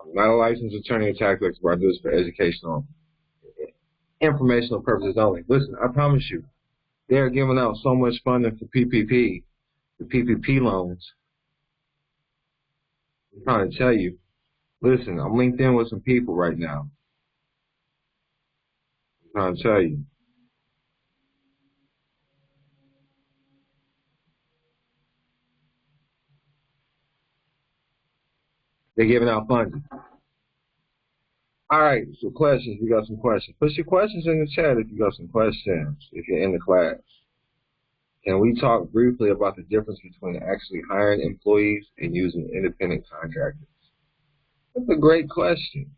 I'm not a licensed attorney or tax expert. I do this for educational, informational purposes only. Listen, I promise you, they're giving out so much funding for PPP, the PPP loans. I'm trying to tell you. Listen, I'm linked in with some people right now. I'm trying to tell you. They're giving out funding. All right, so questions. You got some questions. Put your questions in the chat if you got some questions, if you're in the class. Can we talk briefly about the difference between actually hiring employees and using independent contractors? That's a great question.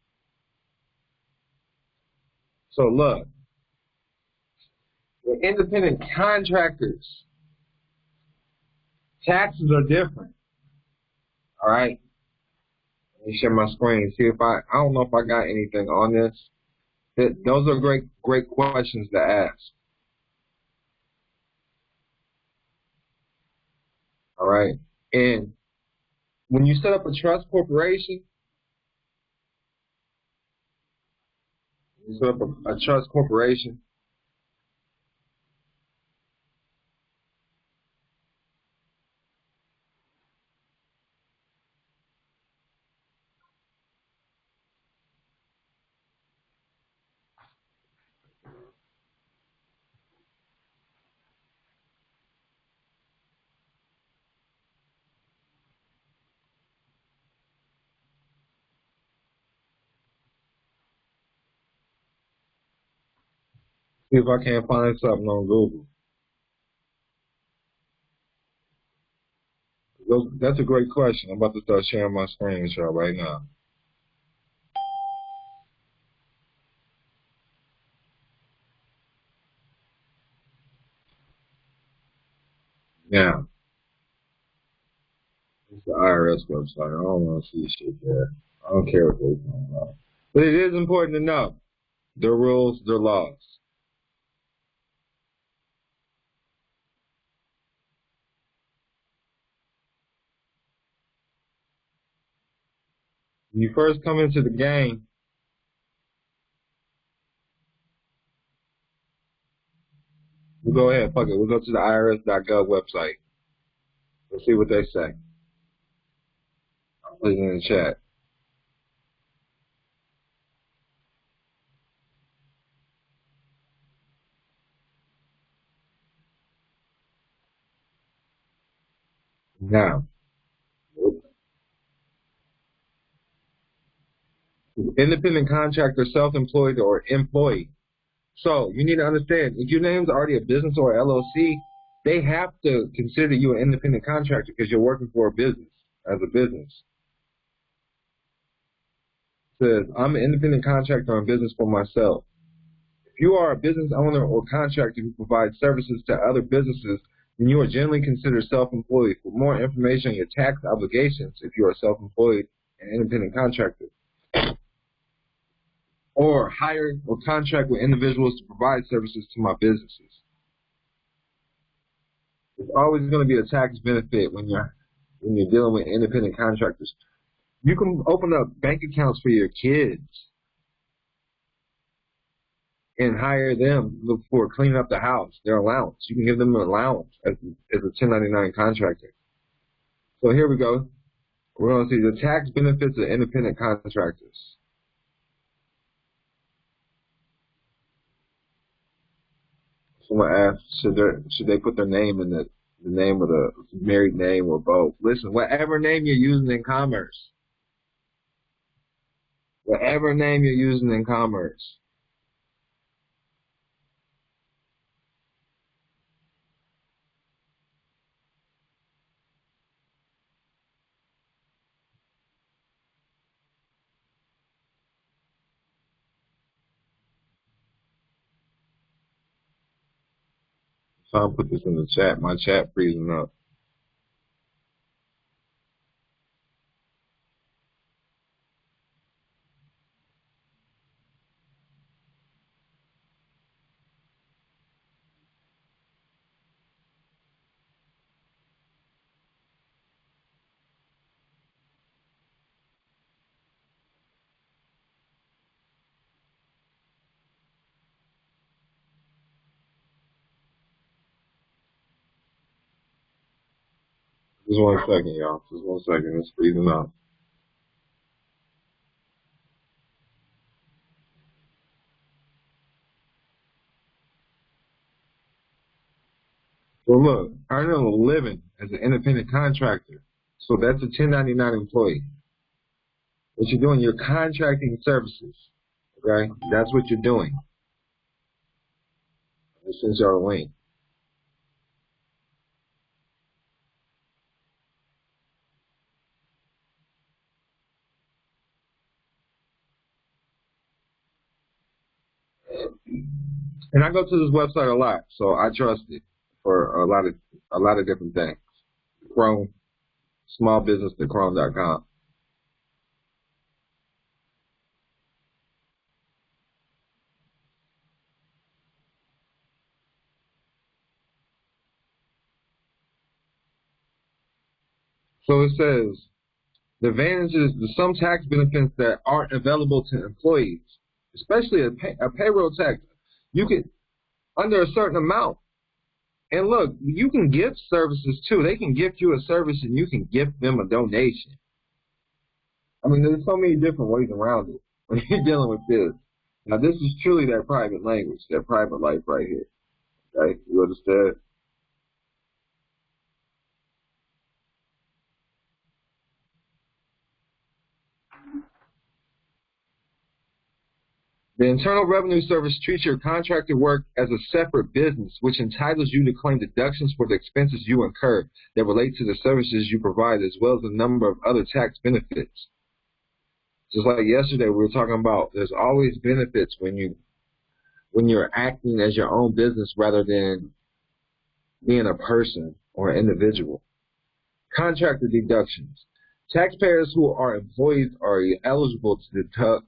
So look, the independent contractors, taxes are different. All right? Let me share my screen and see if I don't know if I got anything on this. Those are great questions to ask. All right? And when you set up a trust corporation, a trust corporation, see if I can't find something on Google. That's a great question. I'm about to start sharing my screen with y'all right now. Now, it's the IRS website. I don't want to see shit there. I don't care what they're talking about. But it is important to know their rules, their laws. When you first come into the game, we'll go ahead, fuck it. We'll go to the IRS.gov website. Let's see what they say. I'll put it in the chat. Now, independent contractor, self-employed, or employee. So you need to understand, if your name's already a business or LLC, they have to consider you an independent contractor because you're working for a business, as a business. It says, I'm an independent contractor on business for myself. If you are a business owner or contractor who provides services to other businesses, then you are generally considered self-employed. For more information on your tax obligations, if you are self-employed and independent contractor, or hire or contract with individuals to provide services to my businesses. There's always going to be a tax benefit when you're dealing with independent contractors. You can open up bank accounts for your kids and hire them for cleaning up the house, their allowance. You can give them an allowance as a 1099 contractor. So here we go. We're going to see the tax benefits of independent contractors. Someone asked, should they put their name in the name of the married name or both? Listen, whatever name you're using in commerce, whatever name you're using in commerce, so I'll put this in the chat. My chat freezing up. Just 1 second, y'all. Just 1 second. It's freezing up. Well, look, earning a living as an independent contractor. So that's a 1099 employee. What you're doing, you're contracting services. Okay? That's what you're doing. I'll send y'all a link. And I go to this website a lot, so I trust it for a lot of different things. Chrome, smallbusiness.chrome.com. So it says the advantages, some tax benefits that aren't available to employees, especially a payroll tax. You can under a certain amount. And look, you can gift services too. They can gift you a service and you can gift them a donation. I mean, there's so many different ways around it when you're dealing with this. Now, this is truly that private language, that private life right here. Okay? You understand? The Internal Revenue Service treats your contracted work as a separate business, which entitles you to claim deductions for the expenses you incur that relate to the services you provide, as well as a number of other tax benefits. Just like yesterday, we were talking about there's always benefits when you're acting as your own business rather than being a person or an individual. Contractor deductions. Taxpayers who are employees are eligible to deduct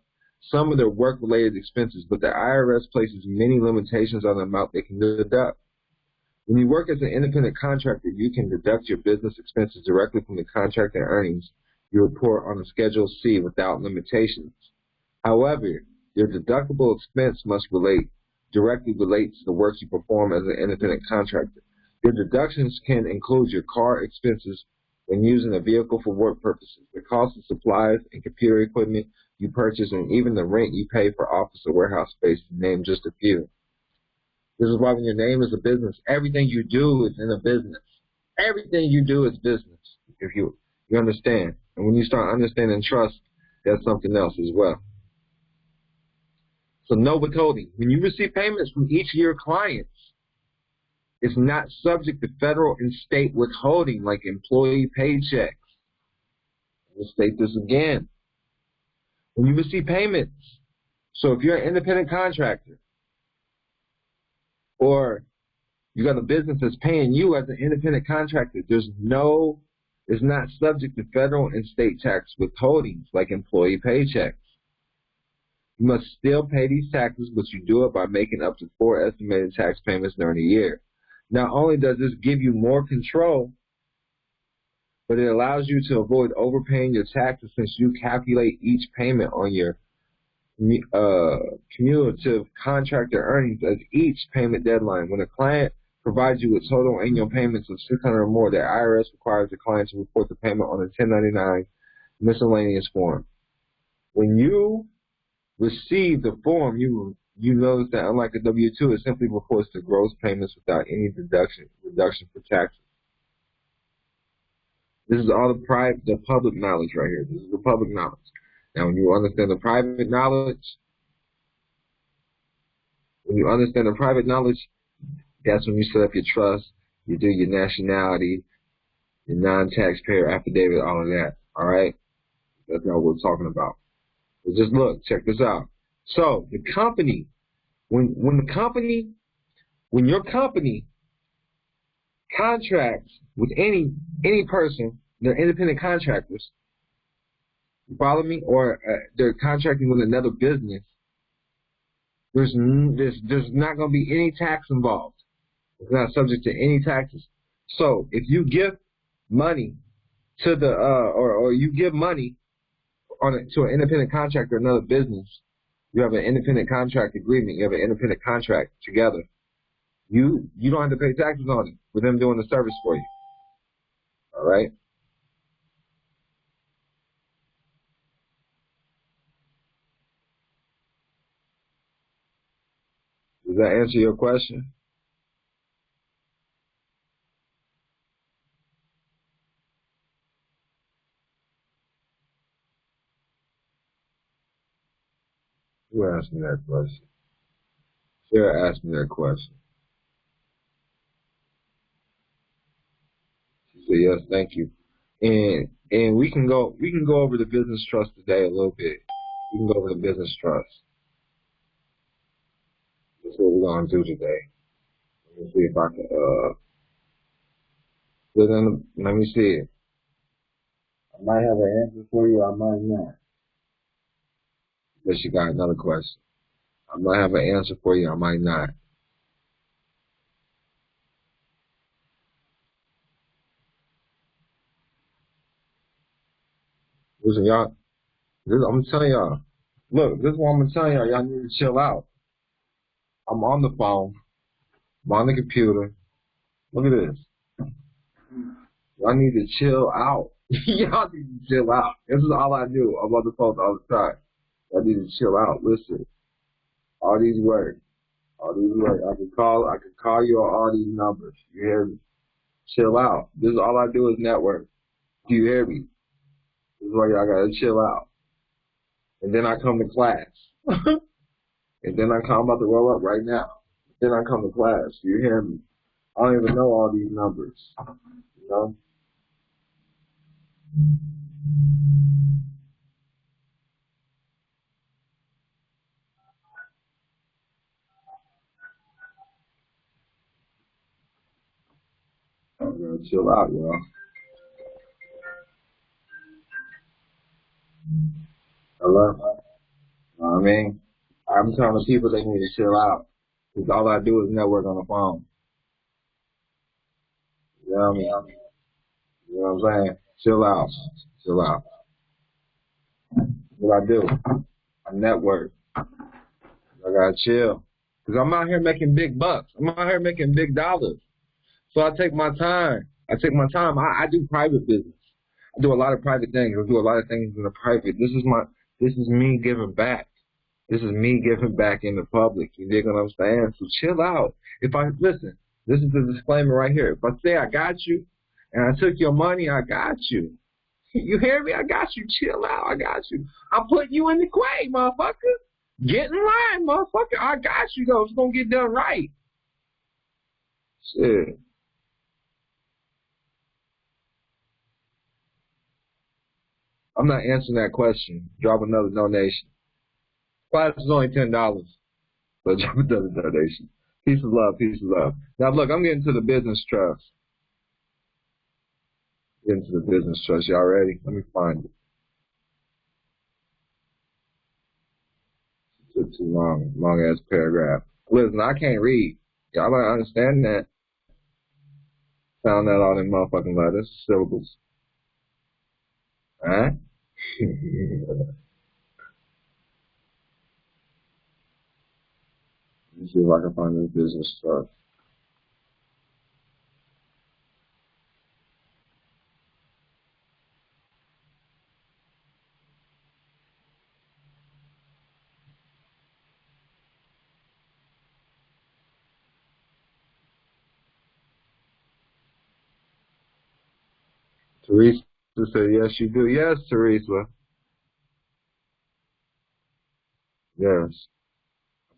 some of their work-related expenses, but the IRS places many limitations on the amount they can deduct. When you work as an independent contractor, you can deduct your business expenses directly from the contractor earnings you report on a Schedule C without limitations. However, your deductible expense must directly relate to the work you perform as an independent contractor. Your deductions can include your car expenses when using a vehicle for work purposes, the cost of supplies and computer equipment you purchase, and even the rent you pay for office or warehouse space, to name just a few. This is why when your name is a business, everything you do is in a business. Everything you do is business, if you understand. And when you start understanding trust, that's something else as well. So no withholding. When you receive payments from each of your clients, it's not subject to federal and state withholding like employee paychecks. Let's state this again. When you receive payments, so if you're an independent contractor or you got a business that's paying you as an independent contractor, it's not subject to federal and state tax withholdings like employee paychecks. You must still pay these taxes, but you do it by making up to 4 estimated tax payments during a year. Not only does this give you more control, but it allows you to avoid overpaying your taxes since you calculate each payment on your cumulative contractor earnings as each payment deadline. When a client provides you with total annual payments of $600 or more, the IRS requires the client to report the payment on a 1099 miscellaneous form. When you receive the form, you notice that unlike a W-2, it simply reports the gross payments without any reduction for taxes. This is all the public knowledge right here. This is the public knowledge. Now, when you understand the private knowledge, that's when you set up your trust, you do your nationality, your non-taxpayer affidavit, all of that. All right? That's not what we're talking about. So just look, check this out. So the company, when your company contracts with any person, they're independent contractors, you follow me, or they're contracting with another business, there's not going to be any tax involved. It's not subject to any taxes. So if you give money to the or you give money to an independent contractor or another business, you have an independent contract agreement, you have an independent contract together. You don't have to pay taxes on it for them doing the service for you. All right? Does that answer your question? Who asked me that question? Sarah asked me that question. She said, yes, thank you. And we can go over the business trust today a little bit. We can go over the business trust. That's what we're gonna do today. Let me see if I can let me see it. I might have an answer for you, I might not. But she got another question. I might have an answer for you, I might not. Listen, y'all, I'm telling y'all. Look, this is what I'm gonna tell y'all. Y'all need to chill out. I'm on the phone. I'm on the computer. Look at this. Y'all need to chill out. Y'all need to chill out. This is all I do. I'm on the phone all the time. Y'all need to chill out. Listen. All these words. All these words. I can call you on all these numbers. You hear me? Chill out. This is all I do is network. Do you hear me? This is why y'all gotta chill out. And then I come to class. And then I'm about to roll up right now. Then I come to class. You hear me? I don't even know all these numbers. You know? I gotta chill out, y'all. Hello? Know what I mean? I'm telling people they need to chill out. Because all I do is network on the phone. You know what I mean? You know what I'm saying? Chill out. Chill out. What I do? I network. I gotta chill. Because I'm out here making big bucks. I'm out here making big dollars. So I take my time. I do private business. I do a lot of private things. I do a lot of things in the private. This is me giving back. This is me giving back in the public. You dig what I'm saying? So chill out. Listen, this is the disclaimer right here. If I say I got you and I took your money, I got you. You hear me? I got you. Chill out. I got you. I'm putting you in the quay, motherfucker. Get in line, motherfucker. I got you, though. It's going to get done right. Shit. I'm not answering that question. Drop another donation. Class is only $10. So drop another donation. Peace of love, peace of love. Now look, I'm getting to the business trust. Getting to the business trust. Y'all ready? Let me find it. It took too long. Long ass paragraph. Listen, I can't read. Y'all don't understand that. Found that all in motherfucking letters, syllables. Alright? Let me see if I can find this business trust. Teresa said, yes, you do. Yes, Teresa. Yes.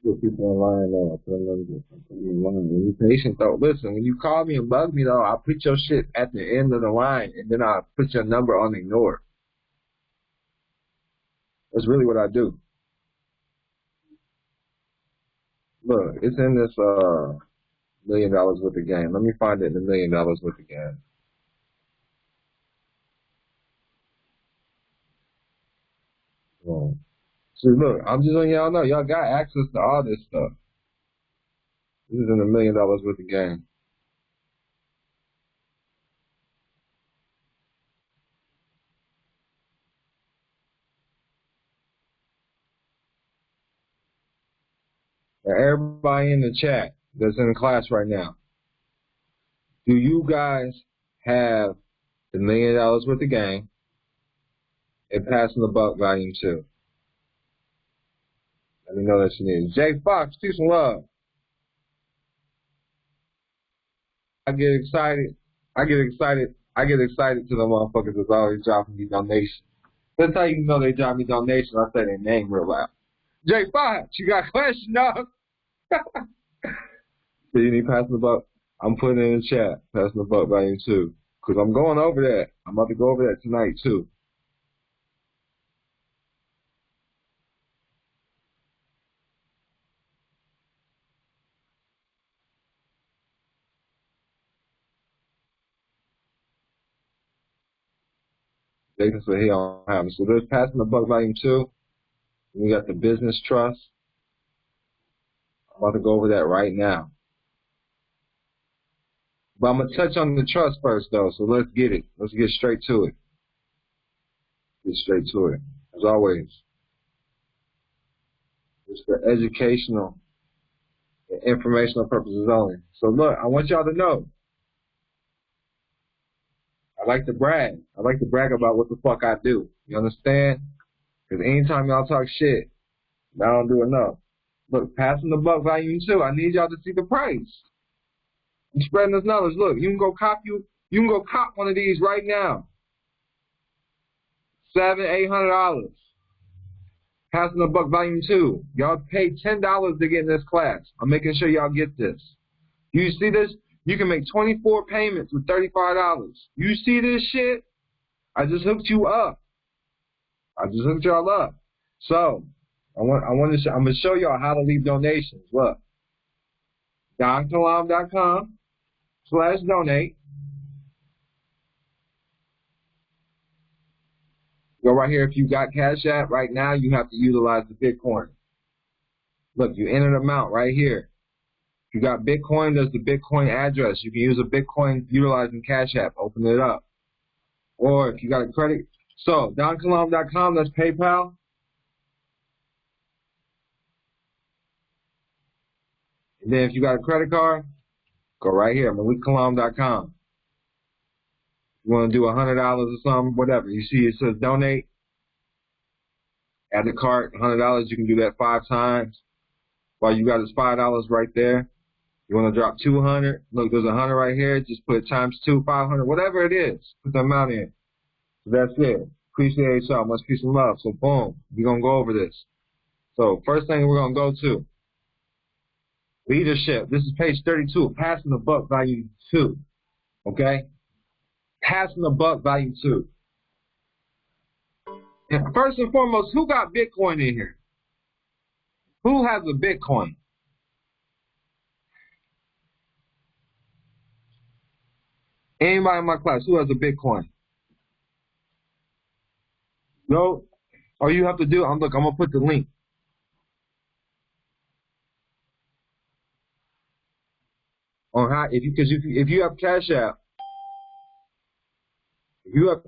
Put people online though. I put them in line. When you're patient though, listen, when you call me and bug me though, I put your shit at the end of the line and then I put your number on ignore. That's really what I do. Look, it's in this $1 million worth of game. Let me find it in the $1 million worth of game. See, look, I'm just letting y'all know, y'all got access to all this stuff. This is in $1 million worth of game. Now, everybody in the chat that's in class right now, do you guys have The $1 million worth of game, and Passing the Buck Volume 2. Let me know that you need it. Jay Fox, peace and love. I get excited to the motherfuckers that's always dropping me donations. That's how you know they drop me donations. I say their name real loud. Jay Fox, you got a question, dog? So you need Passing the Buck? I'm putting it in the chat. Passing the Buck Volume 2. Because I'm going over that. I'm about to go over that tonight, too. Jason said he don't have it. So there's Passing the Buck Volume 2. We got the Business Trust. I'm about to go over that right now. But I'm going to touch on the trust first, though, so let's get it. Let's get straight to it. Get straight to it. As always, it's for educational and informational purposes only. So, look, I want y'all to know, I like to brag. I like to brag about what the fuck I do. You understand? Because anytime y'all talk shit, I don't do enough. Look, Passing the Buck Volume 2, I need y'all to see the price. I'm spreading this knowledge. Look, you can go cop one of these right now. $700, $800. Passing the Buck Volume 2. Y'all pay $10 to get in this class. I'm making sure y'all get this. You see this? You can make 24 payments with $35. You see this shit? I just hooked you up. I just hooked y'all up. So I'm gonna show y'all how to leave donations. Look, DonKilam.com/donate. Go right here. If you got Cash App right now, you have to utilize the Bitcoin. Look, you enter the amount right here. If you got Bitcoin, there's the Bitcoin address. You can use a Bitcoin utilizing Cash App. Open it up. Or if you got a credit. So, DonKilam.com, that's PayPal. And then if you got a credit card, go right here, MalikKilam.com. You want to do $100 or something, whatever. You see it says donate. Add the cart, $100. You can do that 5 times. All you got is $5 right there. You want to drop 200. Look, there's 100 right here. Just put times 2, 500, whatever it is. Put the amount in. So that's it. Appreciate y'all. Much peace and love. So boom, we're going to go over this. So first thing we're going to go to, leadership. This is page 32, Passing the Buck Volume 2. Okay? Passing the Buck Volume 2. And first and foremost, who got Bitcoin in here? Who has a Bitcoin? Anybody in my class, who has a Bitcoin? No? All you have to do, look, I'm going to put the link. On how, if you have Cash App, you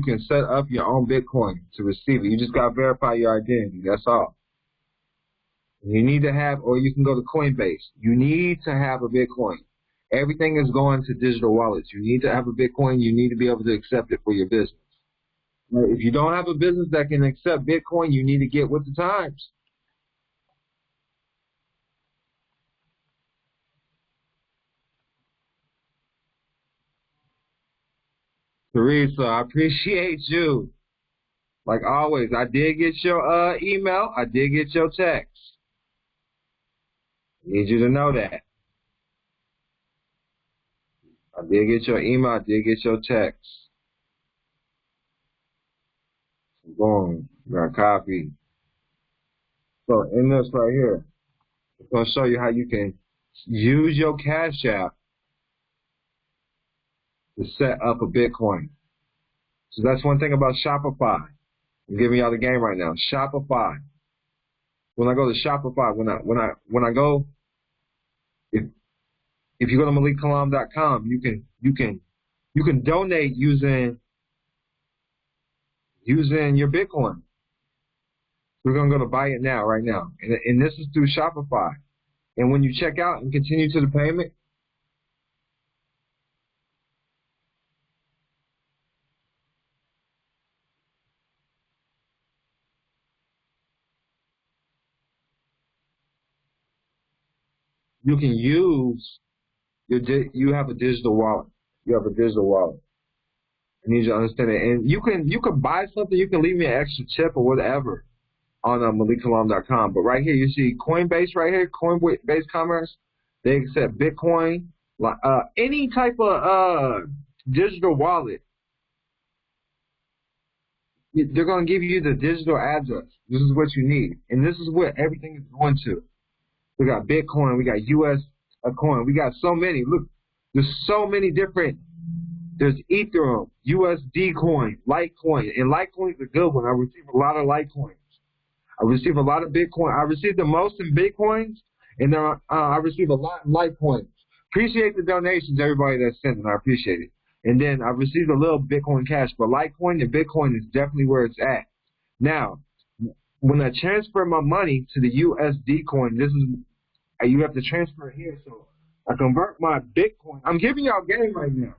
can set up your own Bitcoin to receive it. You just got to verify your identity. That's all. You need to have, or you can go to Coinbase. You need to have a Bitcoin. Everything is going to digital wallets. You need to have a Bitcoin. You need to be able to accept it for your business. If you don't have a business that can accept Bitcoin, you need to get with the times. Teresa, I appreciate you. Like always, I did get your email. I did get your text. I need you to know that. I did get your email. I did get your text. Boom. Got a copy. So in this right here, it's going to show you how you can use your Cash App to set up a Bitcoin. So that's one thing about Shopify. I'm giving y'all the game right now. Shopify. When I go to Shopify, when I go, if you go to MalikKilam.com, you can donate using your Bitcoin. We're gonna go to buy it now, right now, and this is through Shopify. And when you check out and continue to the payment, you can use you have a digital wallet. You have a digital wallet. I need you to understand it. And you can buy something. You can leave me an extra tip or whatever on MalikKilam.com. But right here, you see Coinbase right here, Coinbase Commerce. They accept Bitcoin, any type of digital wallet. They're going to give you the digital address. This is what you need. And this is what everything is going to. We got Bitcoin. We got US coin. We got so many. Look, there's so many different. There's Ethereum, USD coin, Litecoin. And Litecoin is a good one. I receive a lot of Litecoins. I receive a lot of Bitcoin. I receive the most in Bitcoins, and I receive a lot in Litecoins. Appreciate the donations, everybody that's sending. I appreciate it. And then I received a little Bitcoin Cash, but Litecoin and Bitcoin is definitely where it's at. Now, when I transfer my money to the USD coin, this is you have to transfer it here. So I convert my Bitcoin. I'm giving y'all game right now.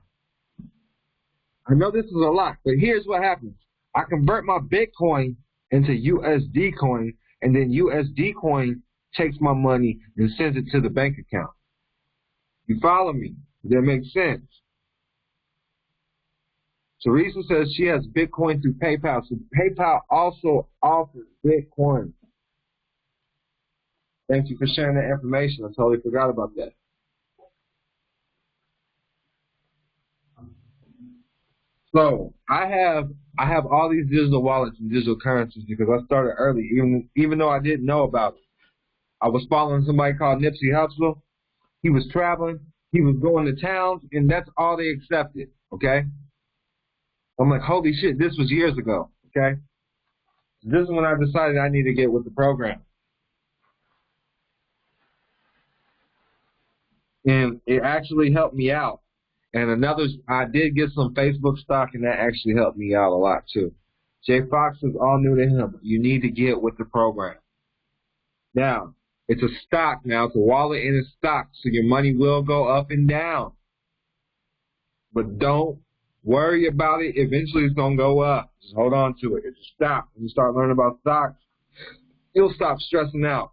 I know this is a lot, but here's what happens. I convert my Bitcoin into USD coin, and then USD coin takes my money and sends it to the bank account. You follow me? That makes sense. Teresa says she has Bitcoin through PayPal. So PayPal also offers Bitcoin. Thank you for sharing that information. I totally forgot about that. So I have all these digital wallets and digital currencies because I started early, even though I didn't know about it. I was following somebody called Nipsey Hussle. He was traveling. He was going to towns, and that's all they accepted. Okay. I'm like, holy shit, this was years ago, okay? This is when I decided I need to get with the program. And it actually helped me out. And I did get some Facebook stock, and that actually helped me out a lot, too. Jay Fox is all new to him. You need to get with the program. Now, it's a stock now. It's a wallet and a stock, so your money will go up and down. But don't worry about it. Eventually, it's going to go up. Just hold on to it. It's a stock. When you start learning about stocks, you'll stop stressing out.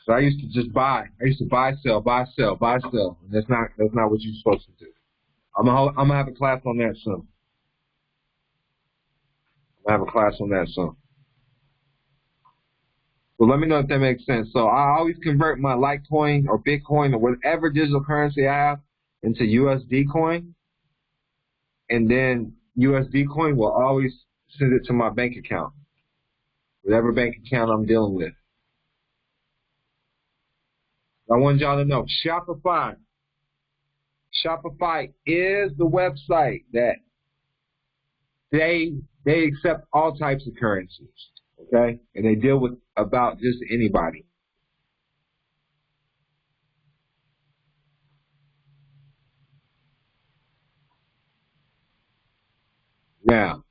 So I used to just buy. I used to buy, sell, buy, sell, buy, sell. And that's not what you're supposed to do. I'm gonna have a class on that soon. So let me know if that makes sense. So I always convert my Litecoin or Bitcoin or whatever digital currency I have into USD coin. And then USD coin will always send it to my bank account, whatever bank account I'm dealing with. I want y'all to know Shopify is the website that they accept all types of currencies, okay? And they deal with about just anybody. Now,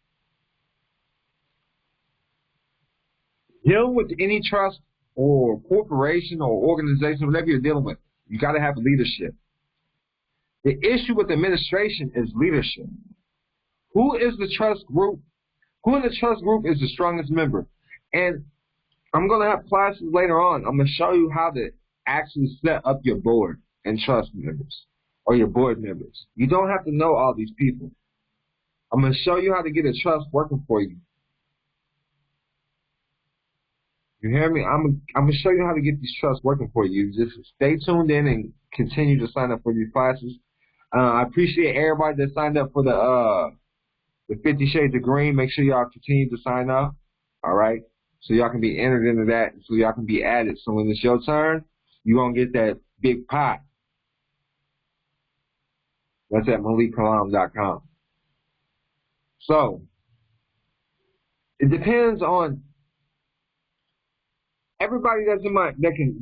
dealing with any trust or corporation or organization, whatever you're dealing with, you got to have leadership. The issue with administration is leadership. Who is the trust group? Who in the trust group is the strongest member? And I'm going to have classes later on. I'm going to show you how to actually set up your board and trust members or your board members. You don't have to know all these people. I'm going to show you how to get a trust working for you. You hear me? I'm going to show you how to get these trusts working for you. Just stay tuned in and continue to sign up for these classes. I appreciate everybody that signed up for the 50 Shades of Green. Make sure y'all continue to sign up. All right? So y'all can be entered into that. So y'all can be added. So when it's your turn, you're going to get that big pot. That's at MalikKilam.com. So it depends on everybody that's in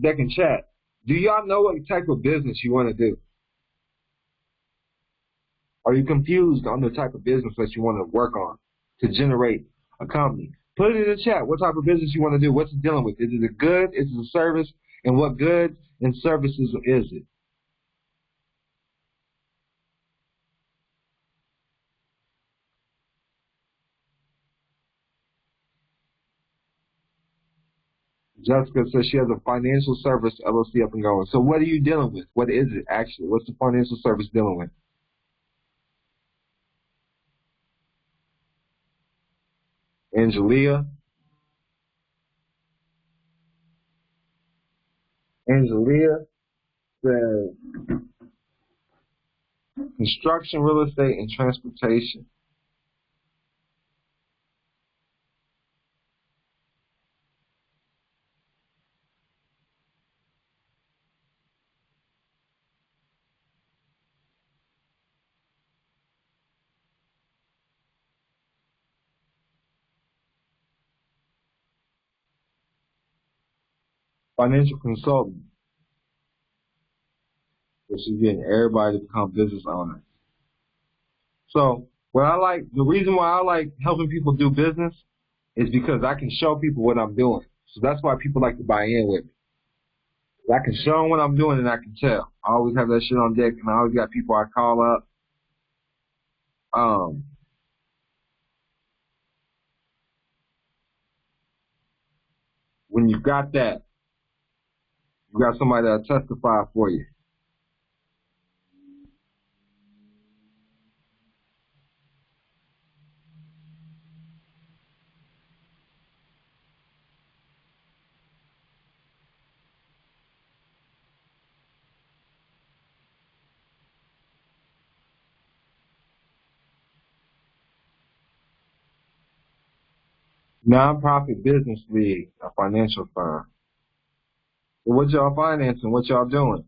that can chat. Do y'all know what type of business you want to do? Are you confused on the type of business that you want to work on to generate a company? Put it in the chat. What type of business you want to do? What's it dealing with? Is it a good? Is it a service? And what goods and services is it? Jessica says she has a financial service LLC up and going. So what are you dealing with? What is it actually? What's the financial service dealing with? Angelia says construction, real estate, and transportation. Financial consultant. So she's getting everybody to become business owners. So the reason why I like helping people do business is because I can show people what I'm doing. So that's why people like to buy in with me. I can show them what I'm doing and I can tell. I always have that shit on deck, and I always got people I call up. When you got that, you got somebody that'll testify for you. Nonprofit business league, a financial firm. So what y'all financing? What y'all doing?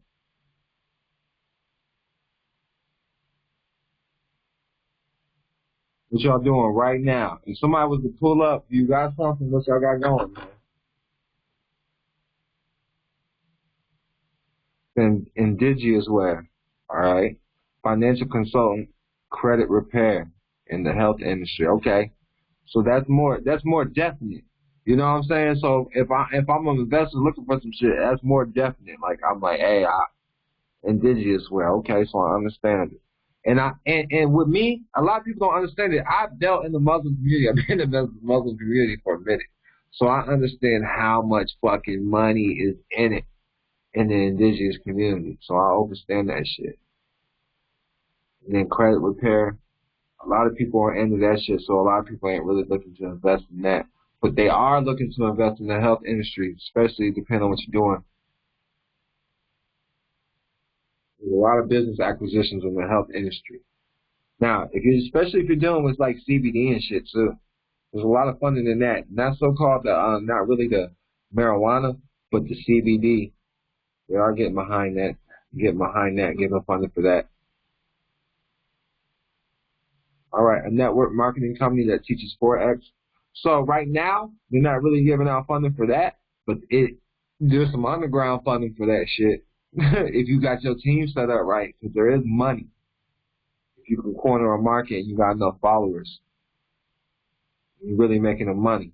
What y'all doing right now? If somebody was to pull up, you got something, what y'all got going, man? And indigenous wear, all right? Financial consultant, credit repair in the health industry. Okay. So that's more definite. You know what I'm saying? So if I'm an investor looking for some shit, that's more definite. Like I'm like, hey, indigenous wear. Okay, so I understand it. And with me, a lot of people don't understand it. I've dealt in the Muslim community. I've been in the Muslim community for a minute. So I understand how much fucking money is in it in the indigenous community. So I understand that shit. And then credit repair. A lot of people are into that shit, so a lot of people ain't really looking to invest in that. But they are looking to invest in the health industry, especially depending on what you're doing. There's a lot of business acquisitions in the health industry. Now, especially if you're dealing with like CBD and shit too, there's a lot of funding in that. Not so-called not really the marijuana, but the CBD. They are getting behind that, giving funding for that. All right, a network marketing company that teaches Forex. So right now, they're not really giving out funding for that, but there's some underground funding for that shit. If you got your team set up right, because there is money. If you can corner a market and you got enough followers, you're really making the money.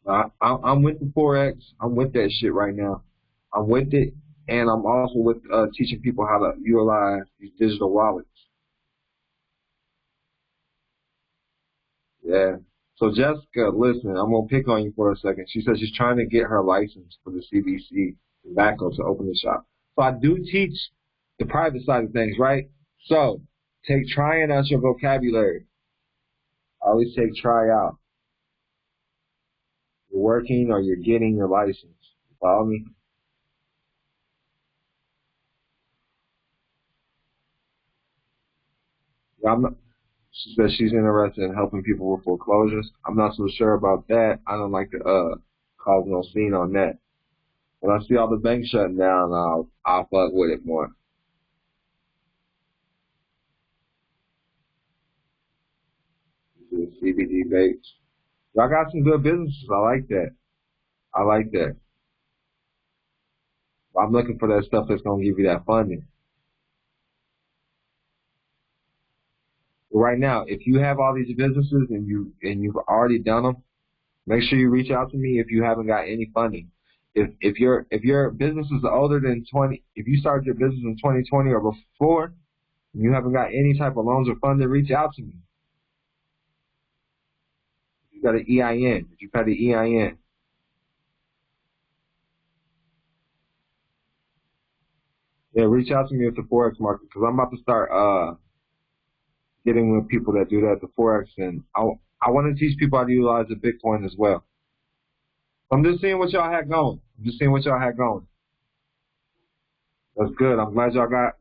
I'm with the Forex. I'm with that shit right now. I'm with it, and I'm also with teaching people how to utilize these digital wallets. Yeah. So Jessica, listen, I'm gonna pick on you for a second. She says she's trying to get her license for the CBC tobacco to open the shop. So I do teach the private side of things, right? So take trying out your vocabulary. I always take try out. You're working or you're getting your license. You follow me? I'm not, she says she's interested in helping people with foreclosures. I'm not so sure about that. I don't like to cause no scene on that. When I see all the banks shutting down, I'll fuck with it more. CBD vapes. Y'all got some good businesses. I like that. I like that. I'm looking for that stuff that's gonna give you that funding. But right now, if you have all these businesses and you've already done them, make sure you reach out to me if you haven't got any funding. If your business is older than 20, if you started your business in 2020 or before, and you haven't got any type of loans or funding, reach out to me. If you got an EIN. Did you pay the EIN? Yeah, reach out to me at the Forex market because I'm about to start getting with people that do that, the Forex, and I want to teach people how to utilize the Bitcoin as well. I'm just seeing what y'all had going. That's good. I'm glad y'all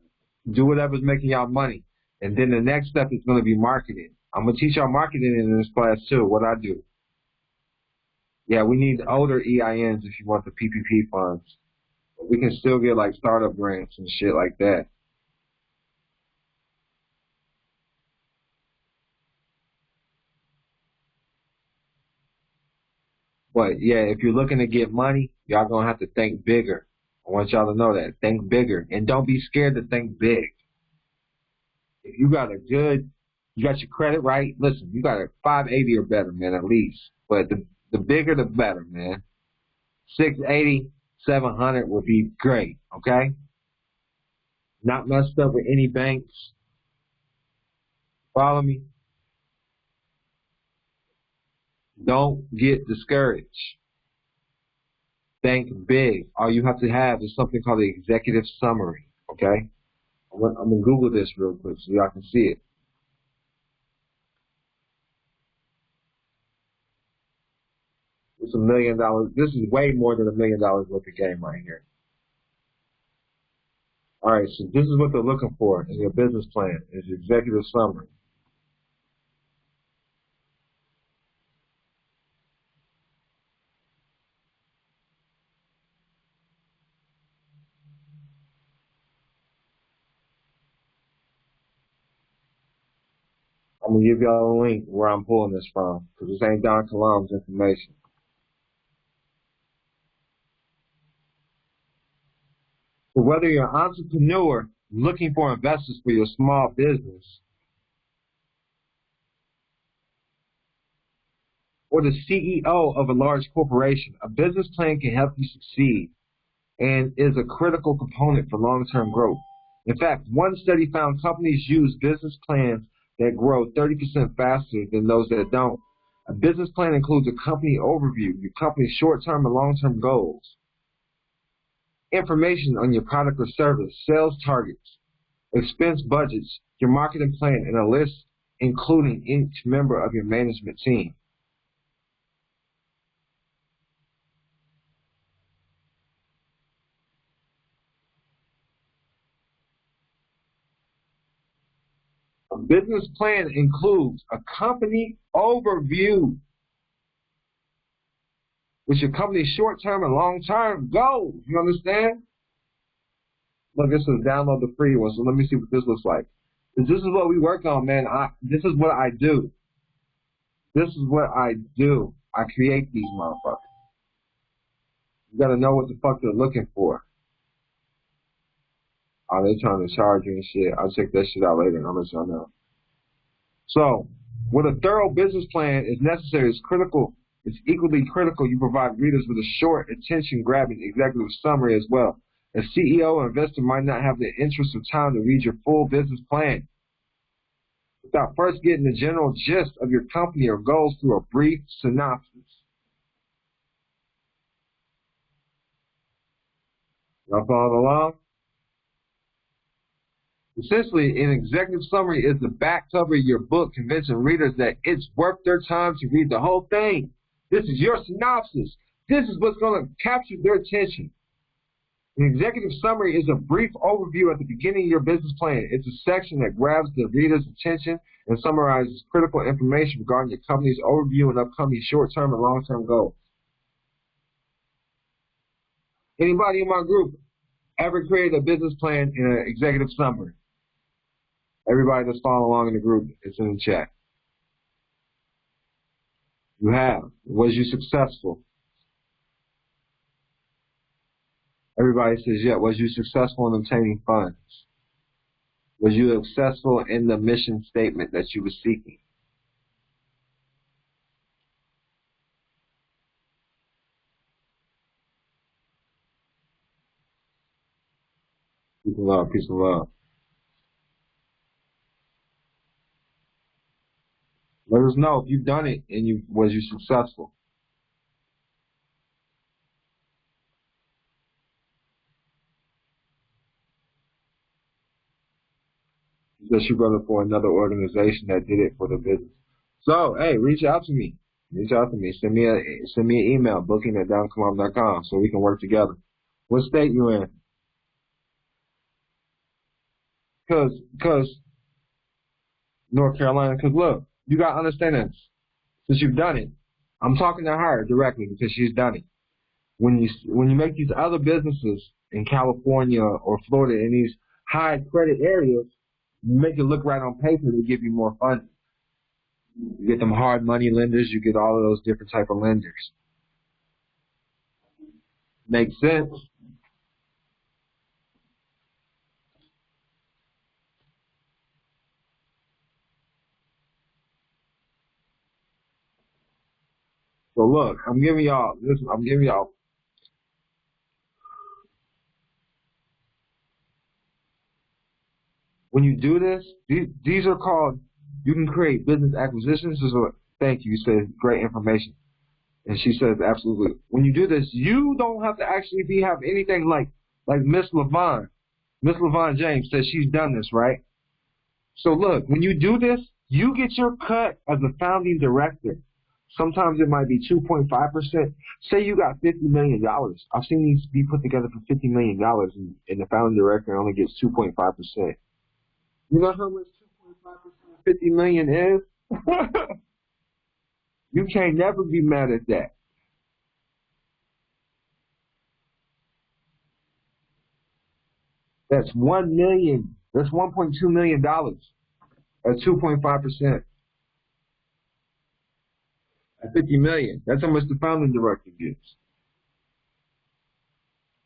do whatever's making y'all money. And then the next step is going to be marketing. I'm going to teach y'all marketing in this class too, what I do. Yeah, we need older EINs if you want the PPP funds. But we can still get like startup grants and shit like that. But yeah, if you're looking to get money, y'all going to have to think bigger. I want y'all to know that. Think bigger. And don't be scared to think big. If you got you got your credit right, listen, you got a 580 or better, man, at least. But the bigger, the better, man. 680, 700 would be great, okay? Not messed up with any banks. Follow me? Don't get discouraged. Think big. All you have to have is something called the executive summary, okay? I'm going to Google this real quick so y'all can see it. It's $1 million. This is way more than $1 million worth of game right here. All right, so this is what they're looking for in your business plan, is your executive summary. I'm going to give y'all a link where I'm pulling this from, because this ain't Don Kilam's information. So whether you're an entrepreneur looking for investors for your small business, or the CEO of a large corporation, a business plan can help you succeed and is a critical component for long-term growth. In fact, one study found companies use business plans that grow 30% faster than those that don't. A business plan includes a company overview, your company's short-term and long-term goals, information on your product or service, sales targets, expense budgets, your marketing plan, and a list including each member of your management team. A business plan includes a company overview with your company's short-term and long-term goals. You understand? Look, this is download the free one, so let me see what this looks like. This is what we work on, man. This is what I do. This is what I do. I create these motherfuckers. You gotta know what the fuck they're looking for. Oh, they trying to charge you and shit. I'll check that shit out later and I'll let y'all know. So, what a thorough business plan is necessary is critical. It's equally critical you provide readers with a short, attention-grabbing executive summary as well. A CEO or investor might not have the interest or time to read your full business plan without first getting the general gist of your company or goals through a brief synopsis. Y'all following along? Essentially, an executive summary is the back cover of your book, convincing readers that it's worth their time to read the whole thing. This is your synopsis. This is what's going to capture their attention. An executive summary is a brief overview at the beginning of your business plan. It's a section that grabs the reader's attention and summarizes critical information regarding your company's overview and upcoming short-term and long-term goals. Anybody in my group ever created a business plan in an executive summary? Everybody that's following along in the group, it's in the chat. You have. Was you successful? Everybody says, yeah. Was you successful in obtaining funds? Was you successful in the mission statement that you were seeking? Peace and love, peace and love. Let us know if you've done it and was you successful. Just you brother for another organization that did it for the business. So hey, reach out to me. Reach out to me. Send me an email, booking@THEDONKILAM.com, so we can work together. What state you in? Cause North Carolina. Cause look, you gotta understand this. Since you've done it, I'm talking to her directly because she's done it. When you make these other businesses in California or Florida in these high credit areas, you make it look right on paper, they give you more funding. You get them hard money lenders, you get all of those different type of lenders. Makes sense? So look, I'm giving y'all when you do this, these are called, you can create business acquisitions. Thank you, you said great information. And she says absolutely. When you do this, you don't have to actually have anything like Miss LaVon. Miss LaVon James says she's done this, right? So look, when you do this, you get your cut as a founding director. Sometimes it might be 2.5%. Say you got $50 million. I've seen these be put together for $50 million, and the founding director only gets 2.5%. You know how much 2.5% of $50 million is? You can't never be mad at that. That's $1 million. That's $1.2 million at 2.5%. At $50 million. That's how much the founding director gets.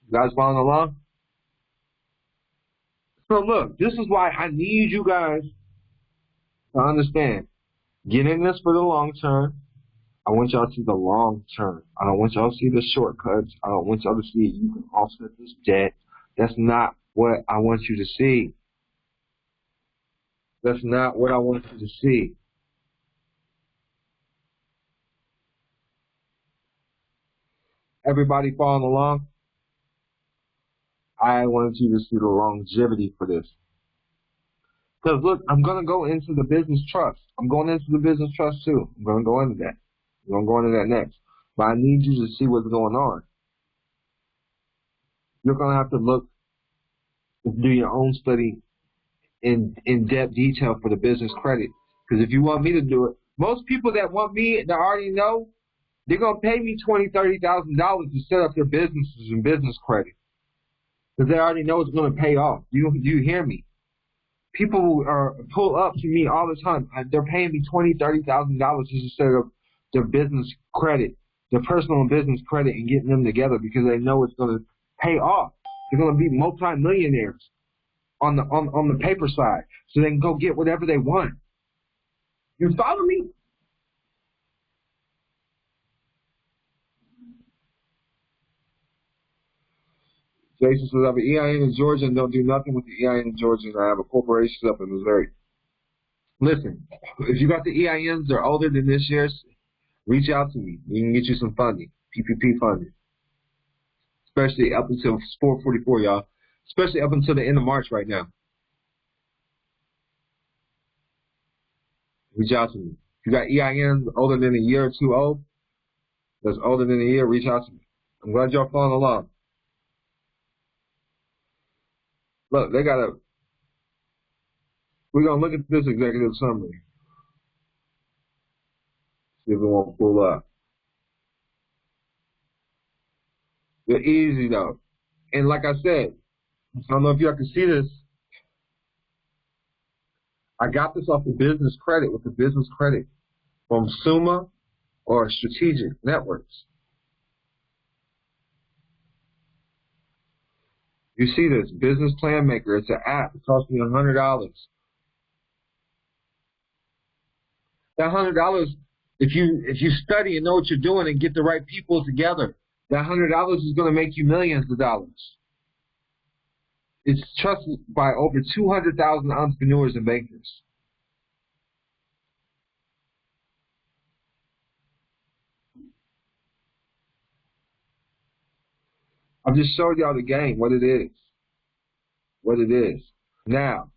You guys following along? So look, this is why I need you guys to understand. Get in this for the long term. I want y'all to see the long term. I don't want y'all to see the shortcuts. I don't want y'all to see you can offset this debt. That's not what I want you to see. That's not what I want you to see. Everybody following along? I wanted you to see the longevity for this. Because look, I'm going to go into the business trust. I'm going into the business trust too. I'm going to go into that. I'm going to go into that next. But I need you to see what's going on. You're going to have to do your own study in depth detail for the business credit. Because if you want me to do it, most people that want me that already know, they're going to pay me $20,000, $30,000 to set up their businesses in business credit. Because they already know it's going to pay off. You hear me? People pull up to me all the time. They're paying me $20,000, $30,000 just to set up their business credit, their personal and business credit, and getting them together because they know it's going to pay off. They're going to be multi-millionaires on the paper side, so they can go get whatever they want. You follow me? Jason says, I have an EIN in Georgia and don't do nothing with the EIN in Georgia, and I have a corporation up in Missouri. Listen, if you got the EINs, they're older than this year's, reach out to me. We can get you some funding, PPP funding. Especially up until 444, y'all. Especially up until the end of March right now. Reach out to me. If you got EINs older than a year or two old, that's older than a year, reach out to me. I'm glad y'all following along. Look, we're going to look at this executive summary. See if it won't pull up. They're easy, though. And like I said, I don't know if y'all can see this. I got this off the business credit with the business credit from Summa or Strategic Networks. You see this, Business Plan Maker. It's an app. It cost me $100. That $100, if you study and know what you're doing and get the right people together, that $100 is going to make you millions of dollars. It's trusted by over 200,000 entrepreneurs and bankers. I'm just showing y'all the game, what it is. What it is. Now,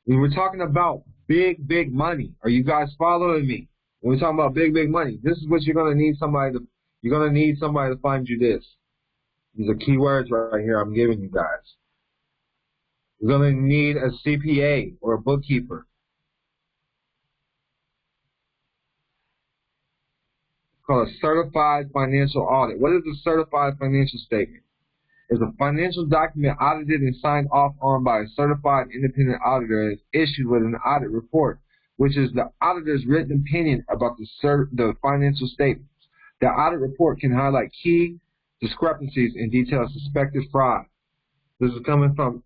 when we're talking about big, big money, are you guys following me? When we're talking about big, big money, this is what you're gonna need somebody to find you this. These are keywords right here I'm giving you guys. You're gonna need a CPA or a bookkeeper. It's called a certified financial audit. What is a certified financial statement? It's a financial document audited and signed off on by a certified independent auditor and is issued with an audit report, which is the auditor's written opinion about the financial statements. The audit report can highlight key discrepancies and detail suspected fraud. This is coming from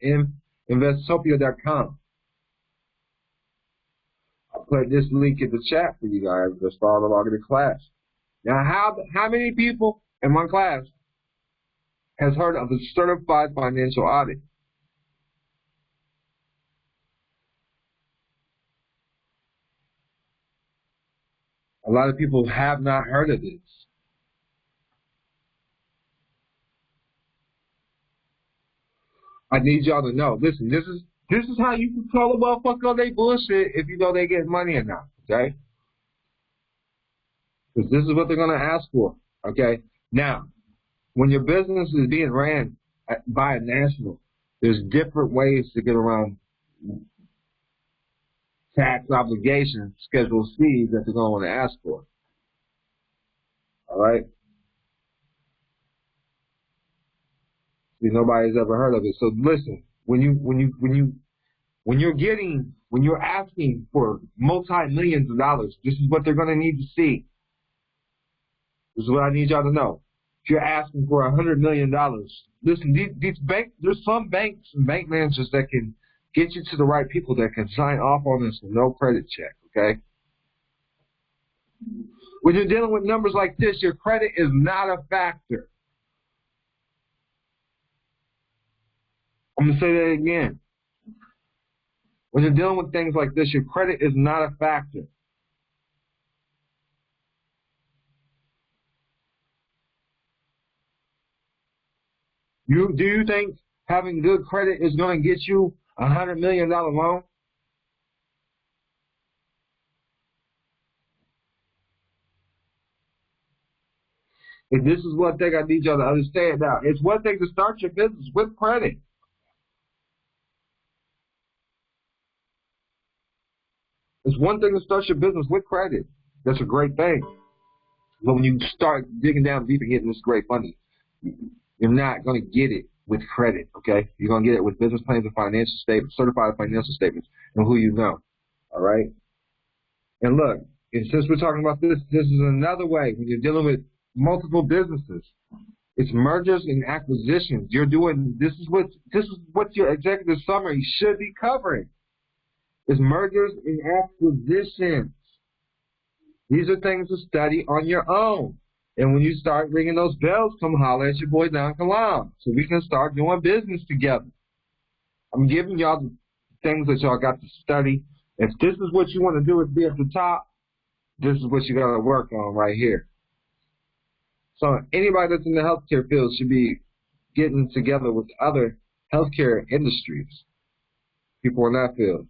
Investopia.com. I'll put this link in the chat for you guys. Let's follow along in the class. Now, how many people in one class has heard of a certified financial audit? A lot of people have not heard of this. I need y'all to know. Listen, this is how you can call a motherfucker on they bullshit if you know they get money or not, okay? Because this is what they're gonna ask for, okay? Now, when your business is being ran by a national, there's different ways to get around tax obligations, Schedule C that they're gonna want to ask for. All right. See, nobody's ever heard of it. So listen, when you're asking for multi-millions of dollars, this is what they're gonna need to see. This is what I need y'all to know. If you're asking for $100 million, listen, there's some banks and bank managers that can get you to the right people that can sign off on this with no credit check, okay? When you're dealing with numbers like this, your credit is not a factor. I'm going to say that again. When you're dealing with things like this, your credit is not a factor. Do you think having good credit is going to get you a $100 million loan? If this is one thing I need y'all to understand now, it's one thing to start your business with credit. It's one thing to start your business with credit. That's a great thing. But when you start digging down deep and getting this great funding, you're not going to get it with credit, okay? You're going to get it with business plans and financial statements, certified financial statements, and who you know, all right? And look, and since we're talking about this, this is another way when you're dealing with multiple businesses. It's mergers and acquisitions. You're doing, this is what your executive summary should be covering. It's mergers and acquisitions. These are things to study on your own. And when you start ringing those bells, come holler at your boy THEDONKILAM so we can start doing business together. I'm giving y'all the things that y'all got to study. If this is what you want to do is be at the top, this is what you got to work on right here. So anybody that's in the healthcare field should be getting together with other healthcare industries, people in that field.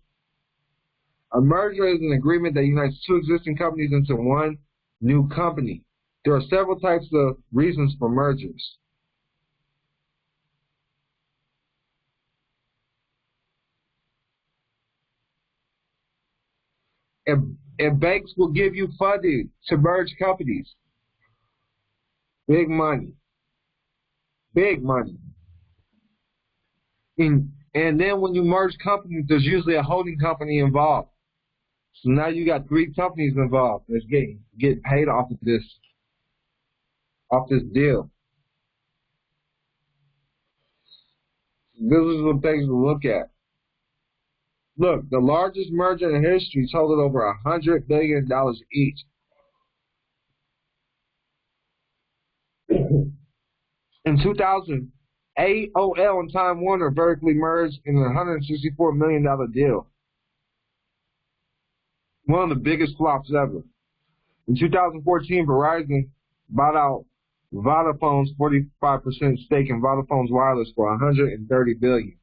A merger is an agreement that unites two existing companies into one new company. There are several types of reasons for mergers. And banks will give you funding to merge companies. Big money. Big money. And then when you merge companies, there's usually a holding company involved. So now you got 3 companies involved that's getting paid off of this deal. This is some things to look at. Look, the largest merger in history totaled over $100 billion each. In 2000, AOL and Time Warner vertically merged in a $164 million deal. One of the biggest flops ever. In 2014, Verizon bought out Vodafone's 45% stake in Vodafone's wireless for $130 billion.